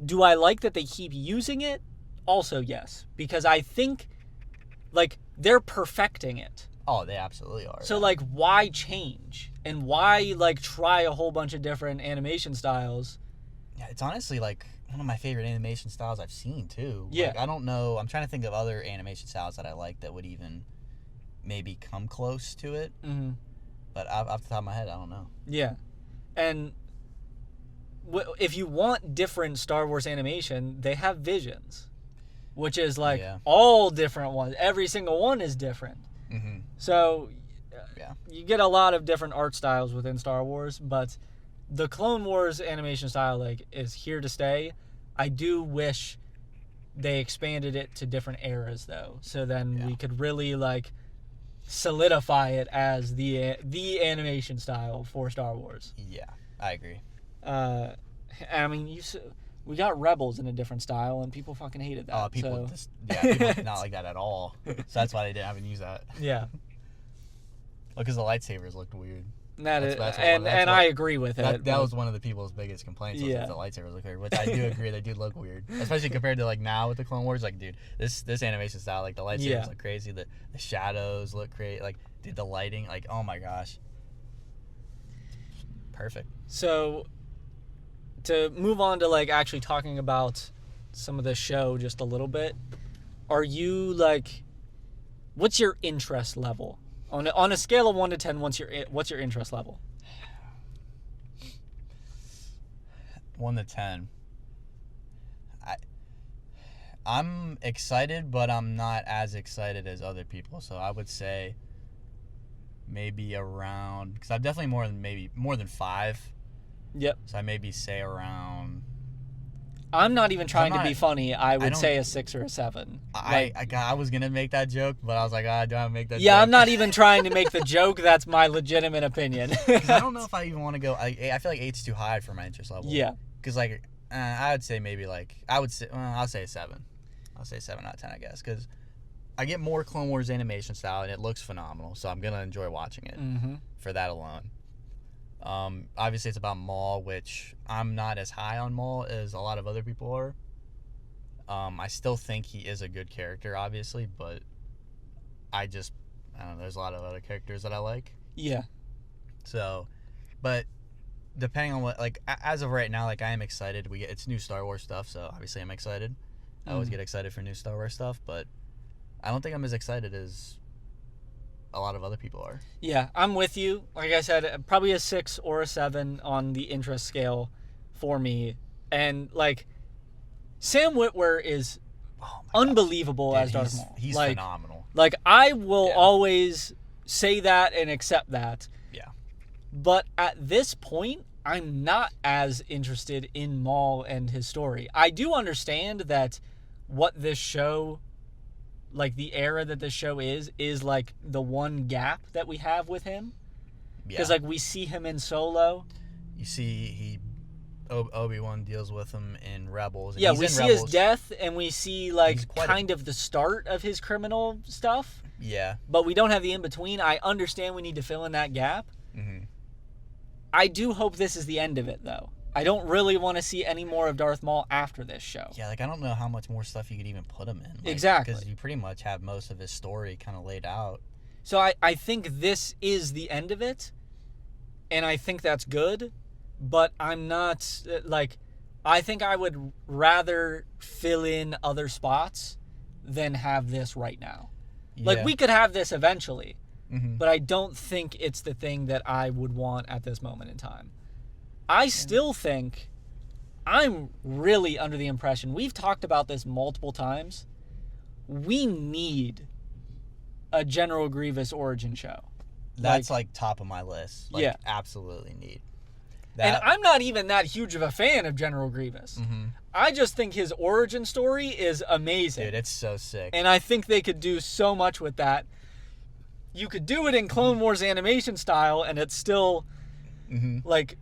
Do I like that they keep using it? Also, yes. Because I think, like, they're perfecting it. Oh, they absolutely are. So, like, why change? And why, like, try a whole bunch of different animation styles? Yeah, it's honestly, like, one of my favorite animation styles I've seen, too. Yeah. Like, I don't know. I'm trying to think of other animation styles that I like that would even maybe come close to it. Mm-hmm. But off the top of my head, I don't know. Yeah. And if you want different Star Wars animation, they have Visions, which is, like, all different ones. Every single one is different. Mm-hmm. So, you get a lot of different art styles within Star Wars, but the Clone Wars animation style, like, is here to stay. I do wish they expanded it to different eras, though, so then we could really, like, solidify it as the animation style for Star Wars. Yeah, I agree. I mean, we got Rebels in a different style, and people fucking hated that. Oh, people did not like that at all. So that's why they didn't even use that. Yeah. Because the lightsabers looked weird. I agree with it. That was one of the people's biggest complaints. Was that the lightsabers look weird, which I do agree. They do look weird, especially compared to like now with the Clone Wars. Like, dude, this animation style, like the lightsabers look crazy. The shadows look crazy. Like, dude, the lighting, like, oh my gosh, perfect. So, to move on to like actually talking about some of the show just a little bit, are you like, what's your interest level? On a scale of 1 to 10, what's your interest level? 1 to 10. I'm excited, but I'm not as excited as other people. So I would say maybe around, because I'm definitely more than 5. Yep. So I maybe say around. I'm not even trying to be funny. I would say a 6 or a 7. I was gonna make that joke, but I was like, do I make that? Yeah, joke? I'm not even trying to make the joke. That's my legitimate opinion. I don't know if I even want to go. I feel like 8's too high for my interest level. Yeah. Because like, I would say maybe like I'll say a 7. I'll say 7 out of 10, I guess. Because I get more Clone Wars animation style, and it looks phenomenal, so I'm going to enjoy watching it for that alone. Obviously, it's about Maul, which I'm not as high on Maul as a lot of other people are. I still think he is a good character, obviously, but I don't know, there's a lot of other characters that I like. Yeah. So, but depending on what, like, as of right now, like, I am excited. It's new Star Wars stuff, so obviously I'm excited. I always get excited for new Star Wars stuff, but I don't think I'm as excited as a lot of other people are. Yeah, I'm with you. Like I said, probably a 6 or a 7 on the interest scale for me. And, like, Sam Witwer is unbelievable as Darth Maul. He's phenomenal. Like, I will always say that and accept that. Yeah. But at this point, I'm not as interested in Maul and his story. I do understand that what this show, like the era that this show is like the one gap that we have with him. Because, like, we see him in Solo. You see Obi-Wan deals with him in Rebels. And we see his death, and we see, like, kind of the start of his criminal stuff. Yeah. But we don't have the in-between. I understand we need to fill in that gap. Mm-hmm. I do hope this is the end of it, though. I don't really want to see any more of Darth Maul after this show. Yeah, like, I don't know how much more stuff you could even put him in. Like, exactly. Because you pretty much have most of his story kind of laid out. So I think this is the end of it, and I think that's good, but I'm not, like, I think I would rather fill in other spots than have this right now. Yeah. Like, we could have this eventually, but I don't think it's the thing that I would want at this moment in time. I still think I'm really under the impression, we've talked about this multiple times, we need a General Grievous origin show. That's like top of my list. Like, yeah. Absolutely need. And I'm not even that huge of a fan of General Grievous. I just think his origin story is amazing. Dude, it's so sick. And I think they could do so much with that. You could do it in Clone Wars animation style, and it's still, like,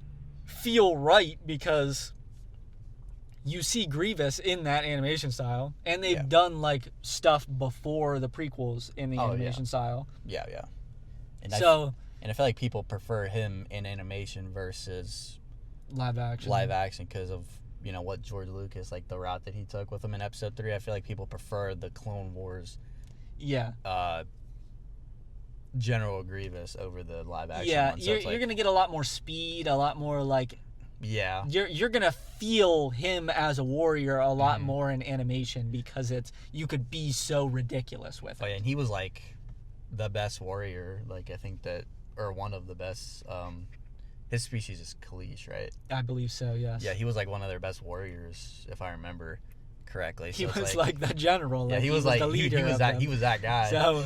feel right, because you see Grievous in that animation style, and they've done, like, stuff before the prequels in the animation style. Yeah. And so, I feel like people prefer him in animation versus live action because of, you know, what George Lucas, like, the route that he took with him in Episode 3. I feel like people prefer the Clone Wars General Grievous over the live action one. So you're going to get a lot more speed, a lot more, like... Yeah. You're going to feel him as a warrior a lot more in animation, because you could be so ridiculous with it. Oh, yeah, and he was, like, the best warrior, like, I think that, or one of the best. His species is Kalish, right? I believe so, yes. Yeah, he was, like, one of their best warriors, if I remember correctly. So he was like the general. Yeah, he was like the leader. He was that guy. So,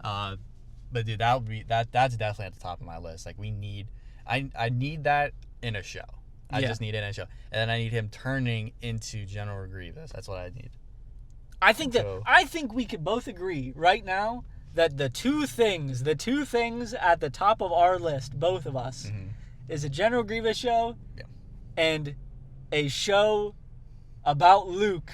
but dude, that's definitely at the top of my list. Like, I need that in a show. I just need it in a show, and then I need him turning into General Grievous. That's what I need. I think we could both agree right now that the two things at the top of our list, both of us, is a General Grievous show and a show about Luke,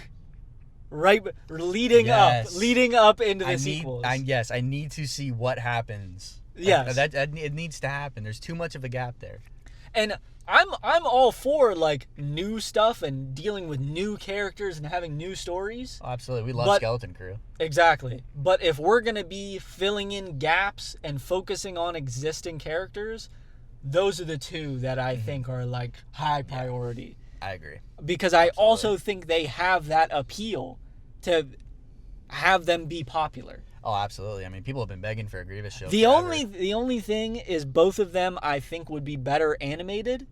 right, leading up into the sequels. I need to see what happens. Yes. It needs to happen. There's too much of a gap there. And I'm all for, like, new stuff and dealing with new characters and having new stories. Oh, absolutely. We love Skeleton Crew. Exactly. But if we're going to be filling in gaps and focusing on existing characters, those are the two that I think are, like, high priority. I agree. Because I also think they have that appeal to have them be popular. Oh, absolutely. I mean, people have been begging for a Grievous show. The only thing is, both of them I think would be better animated.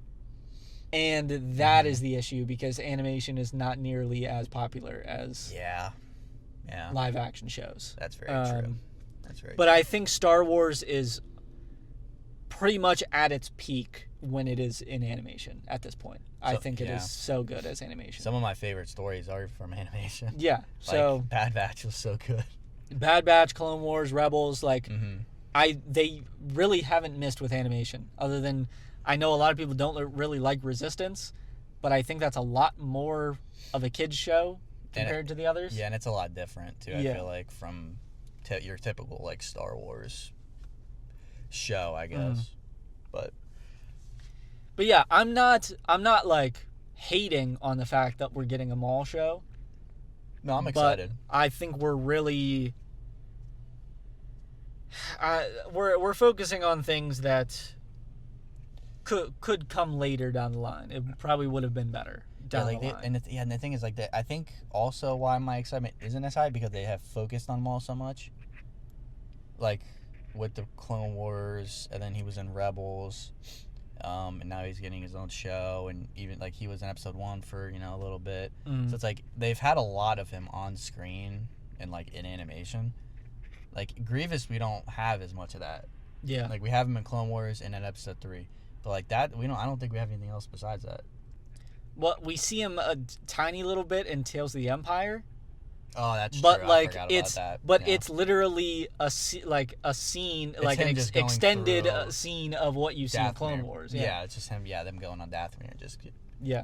And that is the issue, because animation is not nearly as popular as live action shows. That's very true. But I think Star Wars is pretty much at its peak when it is in animation at this point. I think it is so good as animation. Some of my favorite stories are from animation. Yeah. So like, Bad Batch was so good. Bad Batch, Clone Wars, Rebels, like they really haven't missed with animation, other than I know a lot of people don't really like Resistance, but I think that's a lot more of a kids show compared to the others. Yeah, and it's a lot different too. I Yeah. feel like from your typical like Star Wars show, I guess. But yeah, I'm not like hating on the fact that we're getting a Maul show. no, I'm excited. But I think we're really we're focusing on things that could come later down the line. It probably would have been better down the line. And the thing is like that. I think also why my excitement isn't as high because they have focused on Maul so much. Like with the Clone Wars, and then he was in Rebels, and now he's getting his own show, and even like he was in Episode 1 for a little bit. So it's like they've had a lot of him on screen and like in animation. Like Grievous, we don't have as much of that. Yeah. Like we have him in Clone Wars and in Episode 3, but like that I don't think we have anything else besides that. Well, we see him a tiny little bit in Tales of the Empire. Oh, that's but true. like I forgot it's about that. but Yeah. it's literally a scene, like an him just going extended through scene of what you see in Clone Dathomir. Wars. Yeah, it's just him. Yeah, them going on Dathomir and just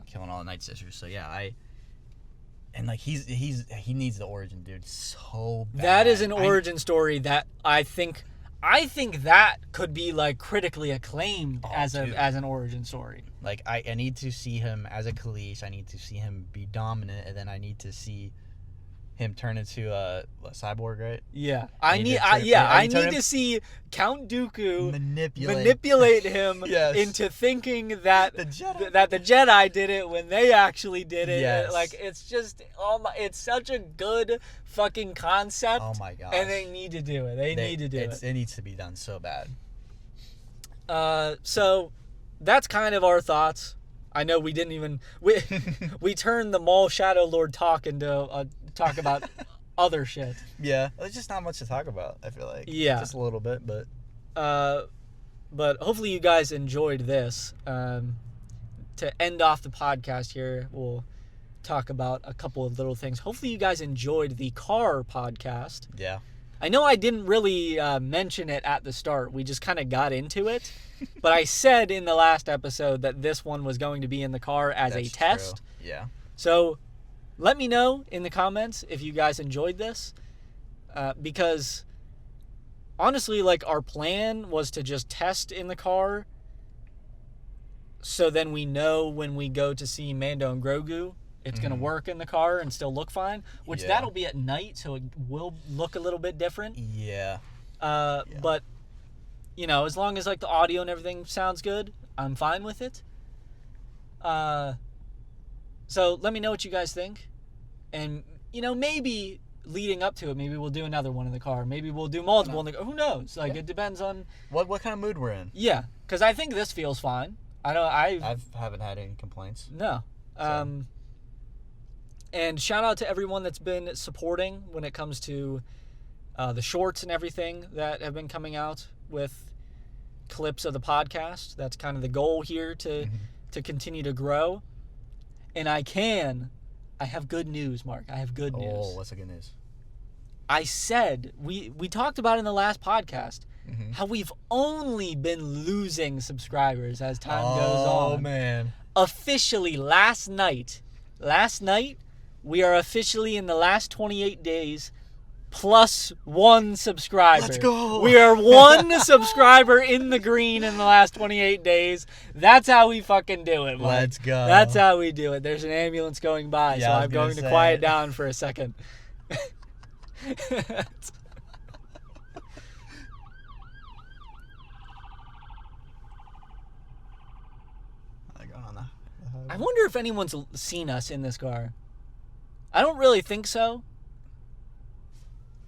killing all the Night Sisters. So yeah, and like he needs the origin, dude, so bad. That is an origin story that I think that could be like critically acclaimed as an origin story. Like I need to see him as a Khalees. I need to see him be dominant, and then I need to see him turn into a cyborg, right? Yeah, I need to see Count Dooku manipulate him into thinking that the Jedi did it when they actually did it. Yes. Like it's just it's such a good fucking concept. Oh my gosh. And they need to do it. They need to do it. It needs to be done so bad. So that's kind of our thoughts. I know we didn't even we turned the Maul Shadow Lord talk into talk about other shit. Yeah, there's just not much to talk about. I feel like just a little bit, but hopefully you guys enjoyed this. To end off the podcast here, we'll talk about a couple of little things. Hopefully you guys enjoyed the car podcast. Yeah. I know I didn't really mention it at the start. We just kind of got into it. But I said in the last episode that this one was going to be in the car as a test. True. Yeah. So let me know in the comments if you guys enjoyed this. Because honestly, like our plan was to just test in the car. So then we know when we go to see Mando and Grogu, it's going to work in the car and still look fine. Which that'll be at night, so it will look a little bit different. Yeah. But, as long as like the audio and everything sounds good, I'm fine with it. So let me know what you guys think. And, maybe leading up to it, maybe we'll do another one in the car. Maybe we'll do multiple in the car. Who knows? Like, it depends on... What kind of mood we're in. Yeah, because I think this feels fine. I haven't had any complaints. No. So. And shout out to everyone that's been supporting when it comes to the shorts and everything that have been coming out with clips of the podcast. That's kind of the goal here to continue to grow. And I have good news, Mark. I have good news. Oh, what's the good news? I said, we talked about in the last podcast how we've only been losing subscribers as time goes on. Oh, man. Officially, last night, we are officially in the last 28 days plus one subscriber. Let's go. We are one subscriber in the green in the last 28 days. That's how we fucking do it, Mike. Let's go. That's how we do it. There's an ambulance going by, so I'm going to quiet down for a second. I wonder if anyone's seen us in this car. I don't really think so.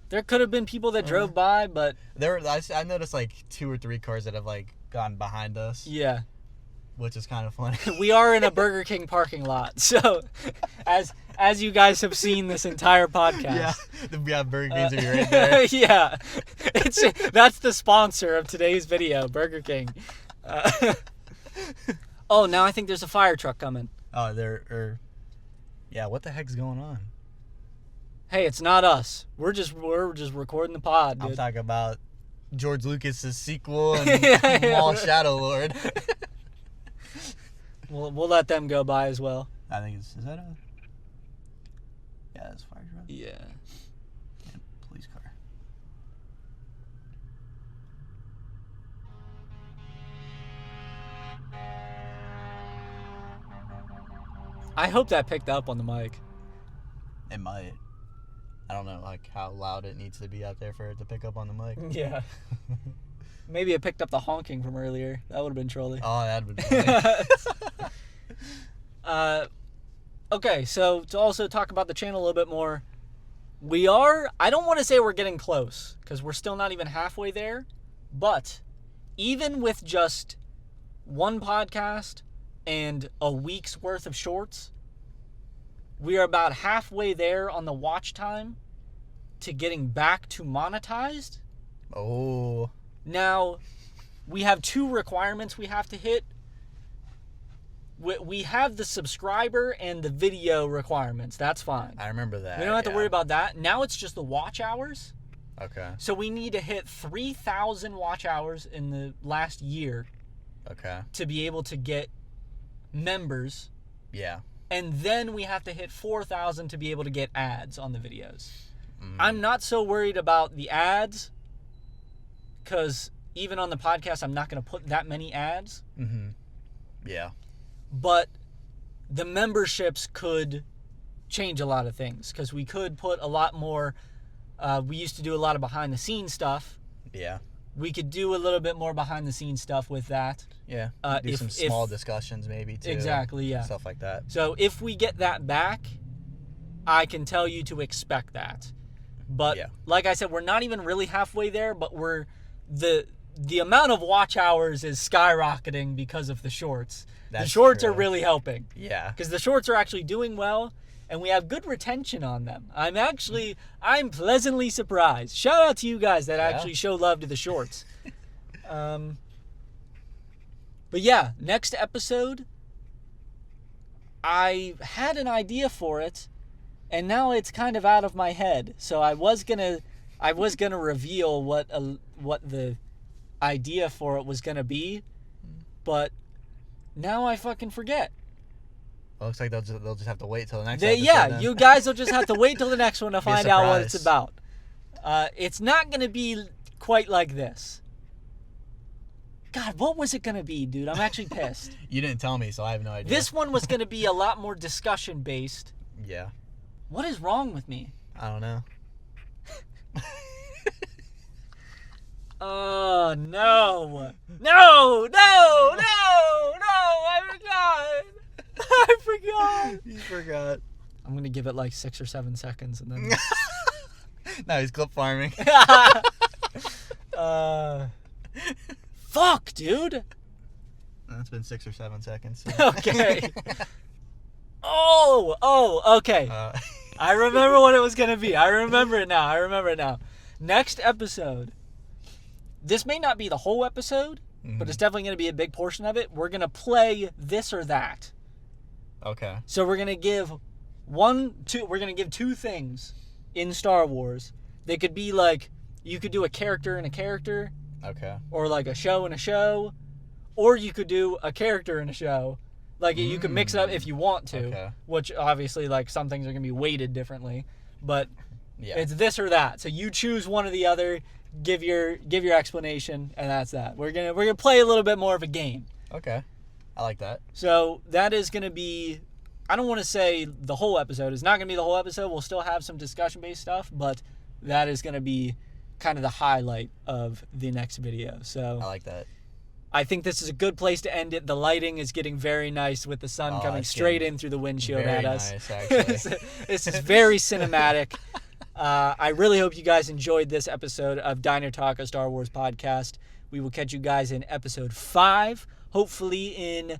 There could have been people that drove by, but... I noticed like 2 or 3 cars that have like gone behind us. Yeah. Which is kind of funny. We are in a Burger King parking lot, so as you guys have seen this entire podcast. Yeah, we have Burger Kings right there. Yeah. That's the sponsor of today's video, Burger King. Oh, now I think there's a fire truck coming. Oh, yeah, what the heck's going on? Hey, it's not us. We're just recording the pod, dude. I'm talking about George Lucas's sequel and Maul Shadow Lord. We'll let them go by as well. I think is that Yeah, that's fire truck. Yeah. And police car. I hope that picked up on the mic. It might. I don't know, like, how loud it needs to be out there for it to pick up on the mic. Yeah. Maybe it picked up the honking from earlier. That would have been trolly. Oh, that'd been funny. Okay, so to also talk about the channel a little bit more, I don't want to say we're getting close, because we're still not even halfway there, but even with just one podcast and a week's worth of shorts, we are about halfway there on the watch time to getting back to monetized. Oh. Now, we have 2 requirements we have to hit. We have the subscriber and the video requirements. That's fine. I remember that. We don't have to worry about that. Now it's just the watch hours. Okay. So we need to hit 3,000 watch hours in the last year. Okay. To be able to get members. Yeah. And then we have to hit 4,000 to be able to get ads on the videos. I'm not so worried about the ads, because even on the podcast, I'm not going to put that many ads. Mm-hmm. Yeah. But the memberships could change a lot of things, because we could put a lot more. We used to do a lot of behind-the-scenes stuff. Yeah. We could do a little bit more behind-the-scenes stuff with that. Yeah. Do some small discussions maybe too. Exactly, yeah. Stuff like that. So if we get that back, I can tell you to expect that. But like I said, we're not even really halfway there, but we're the amount of watch hours is skyrocketing because of the shorts. The shorts are really helping. Yeah. Because the shorts are actually doing well, and we have good retention on them. I'm pleasantly surprised. Shout out to you guys that actually show love to the shorts. But yeah, next episode, I had an idea for it, and now it's kind of out of my head. So I was gonna reveal what the idea for it was gonna be, but now I fucking forget. Well, looks like they'll just have to wait till the next episode. Yeah, then. you guys will just have to wait till the next one to find out what it's about. It's not gonna be quite like this. God, what was it going to be, dude? I'm actually pissed. You didn't tell me, so I have no idea. This one was going to be a lot more discussion-based. Yeah. What is wrong with me? I don't know. Oh, no. No, I forgot. You forgot. I'm going to give it like 6 or 7 seconds and then... No, he's clip farming. Fuck, dude. It's been 6 or 7 seconds. So. Okay. Oh, okay. I remember what it was going to be. I remember it now. Next episode. This may not be the whole episode, but it's definitely going to be a big portion of it. We're going to play this or that. Okay. So we're going to give two things in Star Wars. They could be like, you could do a character and a character. Okay. Or like a show and a show. Or you could do a character and a show. Like you can mix it up if you want to. Okay. Which obviously like some things are going to be weighted differently. But yeah, it's this or that. So you choose one or the other, give your explanation, and that's that. We're gonna play a little bit more of a game. Okay. I like that. So that is gonna be, I don't want to say the whole episode. It's not gonna be the whole episode. We'll still have some discussion based stuff, but that is gonna be kind of the highlight of the next video. So I like that. I think this is a good place to end it. The lighting is getting very nice with the sun coming straight in through the windshield at us. Nice, actually. This is very cinematic. I really hope you guys enjoyed this episode of Diner Talk, a Star Wars podcast. We will catch you guys in episode 5, hopefully in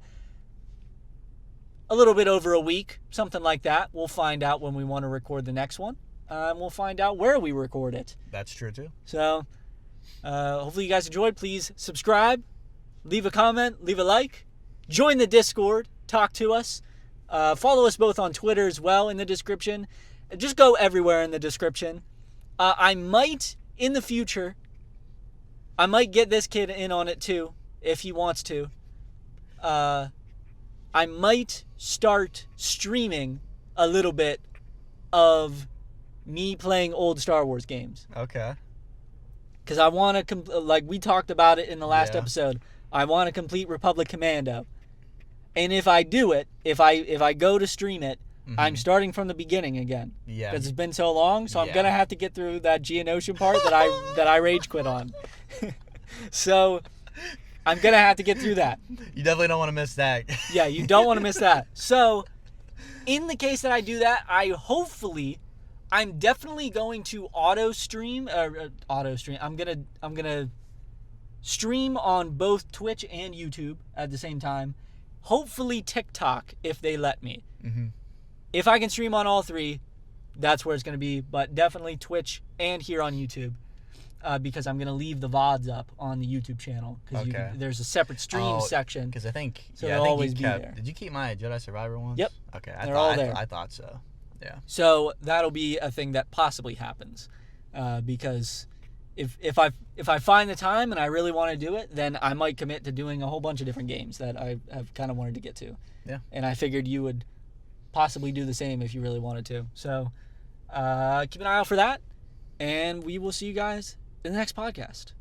a little bit over a week, something like that. We'll find out when we want to record the next one. And we'll find out where we record it. That's true, too. So, hopefully you guys enjoyed. Please subscribe, leave a comment, leave a like, join the Discord, talk to us. Follow us both on Twitter as well in the description. Just go everywhere in the description. I might, in the future, I might get this kid in on it too, if he wants to. I might start streaming a little bit of me playing old Star Wars games. Okay. Because I want to, like we talked about it in the last Yeah. episode, I want to complete Republic Commando. And if I do it, if I go to stream it, I'm starting from the beginning again. Yeah. Because it's been so long, so I'm Yeah. going to have to get through that Geonosian part that I rage quit on. So I'm going to have to get through that. You definitely don't want to miss that. Yeah, you don't want to miss that. So in the case that I do that, I'm definitely going to auto stream. I'm gonna stream on both Twitch and YouTube at the same time. Hopefully TikTok if they let me. Mm-hmm. If I can stream on all three, that's where it's gonna be. But definitely Twitch and here on YouTube, because I'm gonna leave the VODs up on the YouTube channel because there's a separate stream section. Because I think they'll always be there. Did you keep my Jedi Survivor ones? Yep. Okay. They're all there. I thought so. Yeah. So that'll be a thing that possibly happens, because if I find the time and I really want to do it, then I might commit to doing a whole bunch of different games that I have kind of wanted to get to. Yeah. And I figured you would possibly do the same if you really wanted to. So keep an eye out for that, and we will see you guys in the next podcast.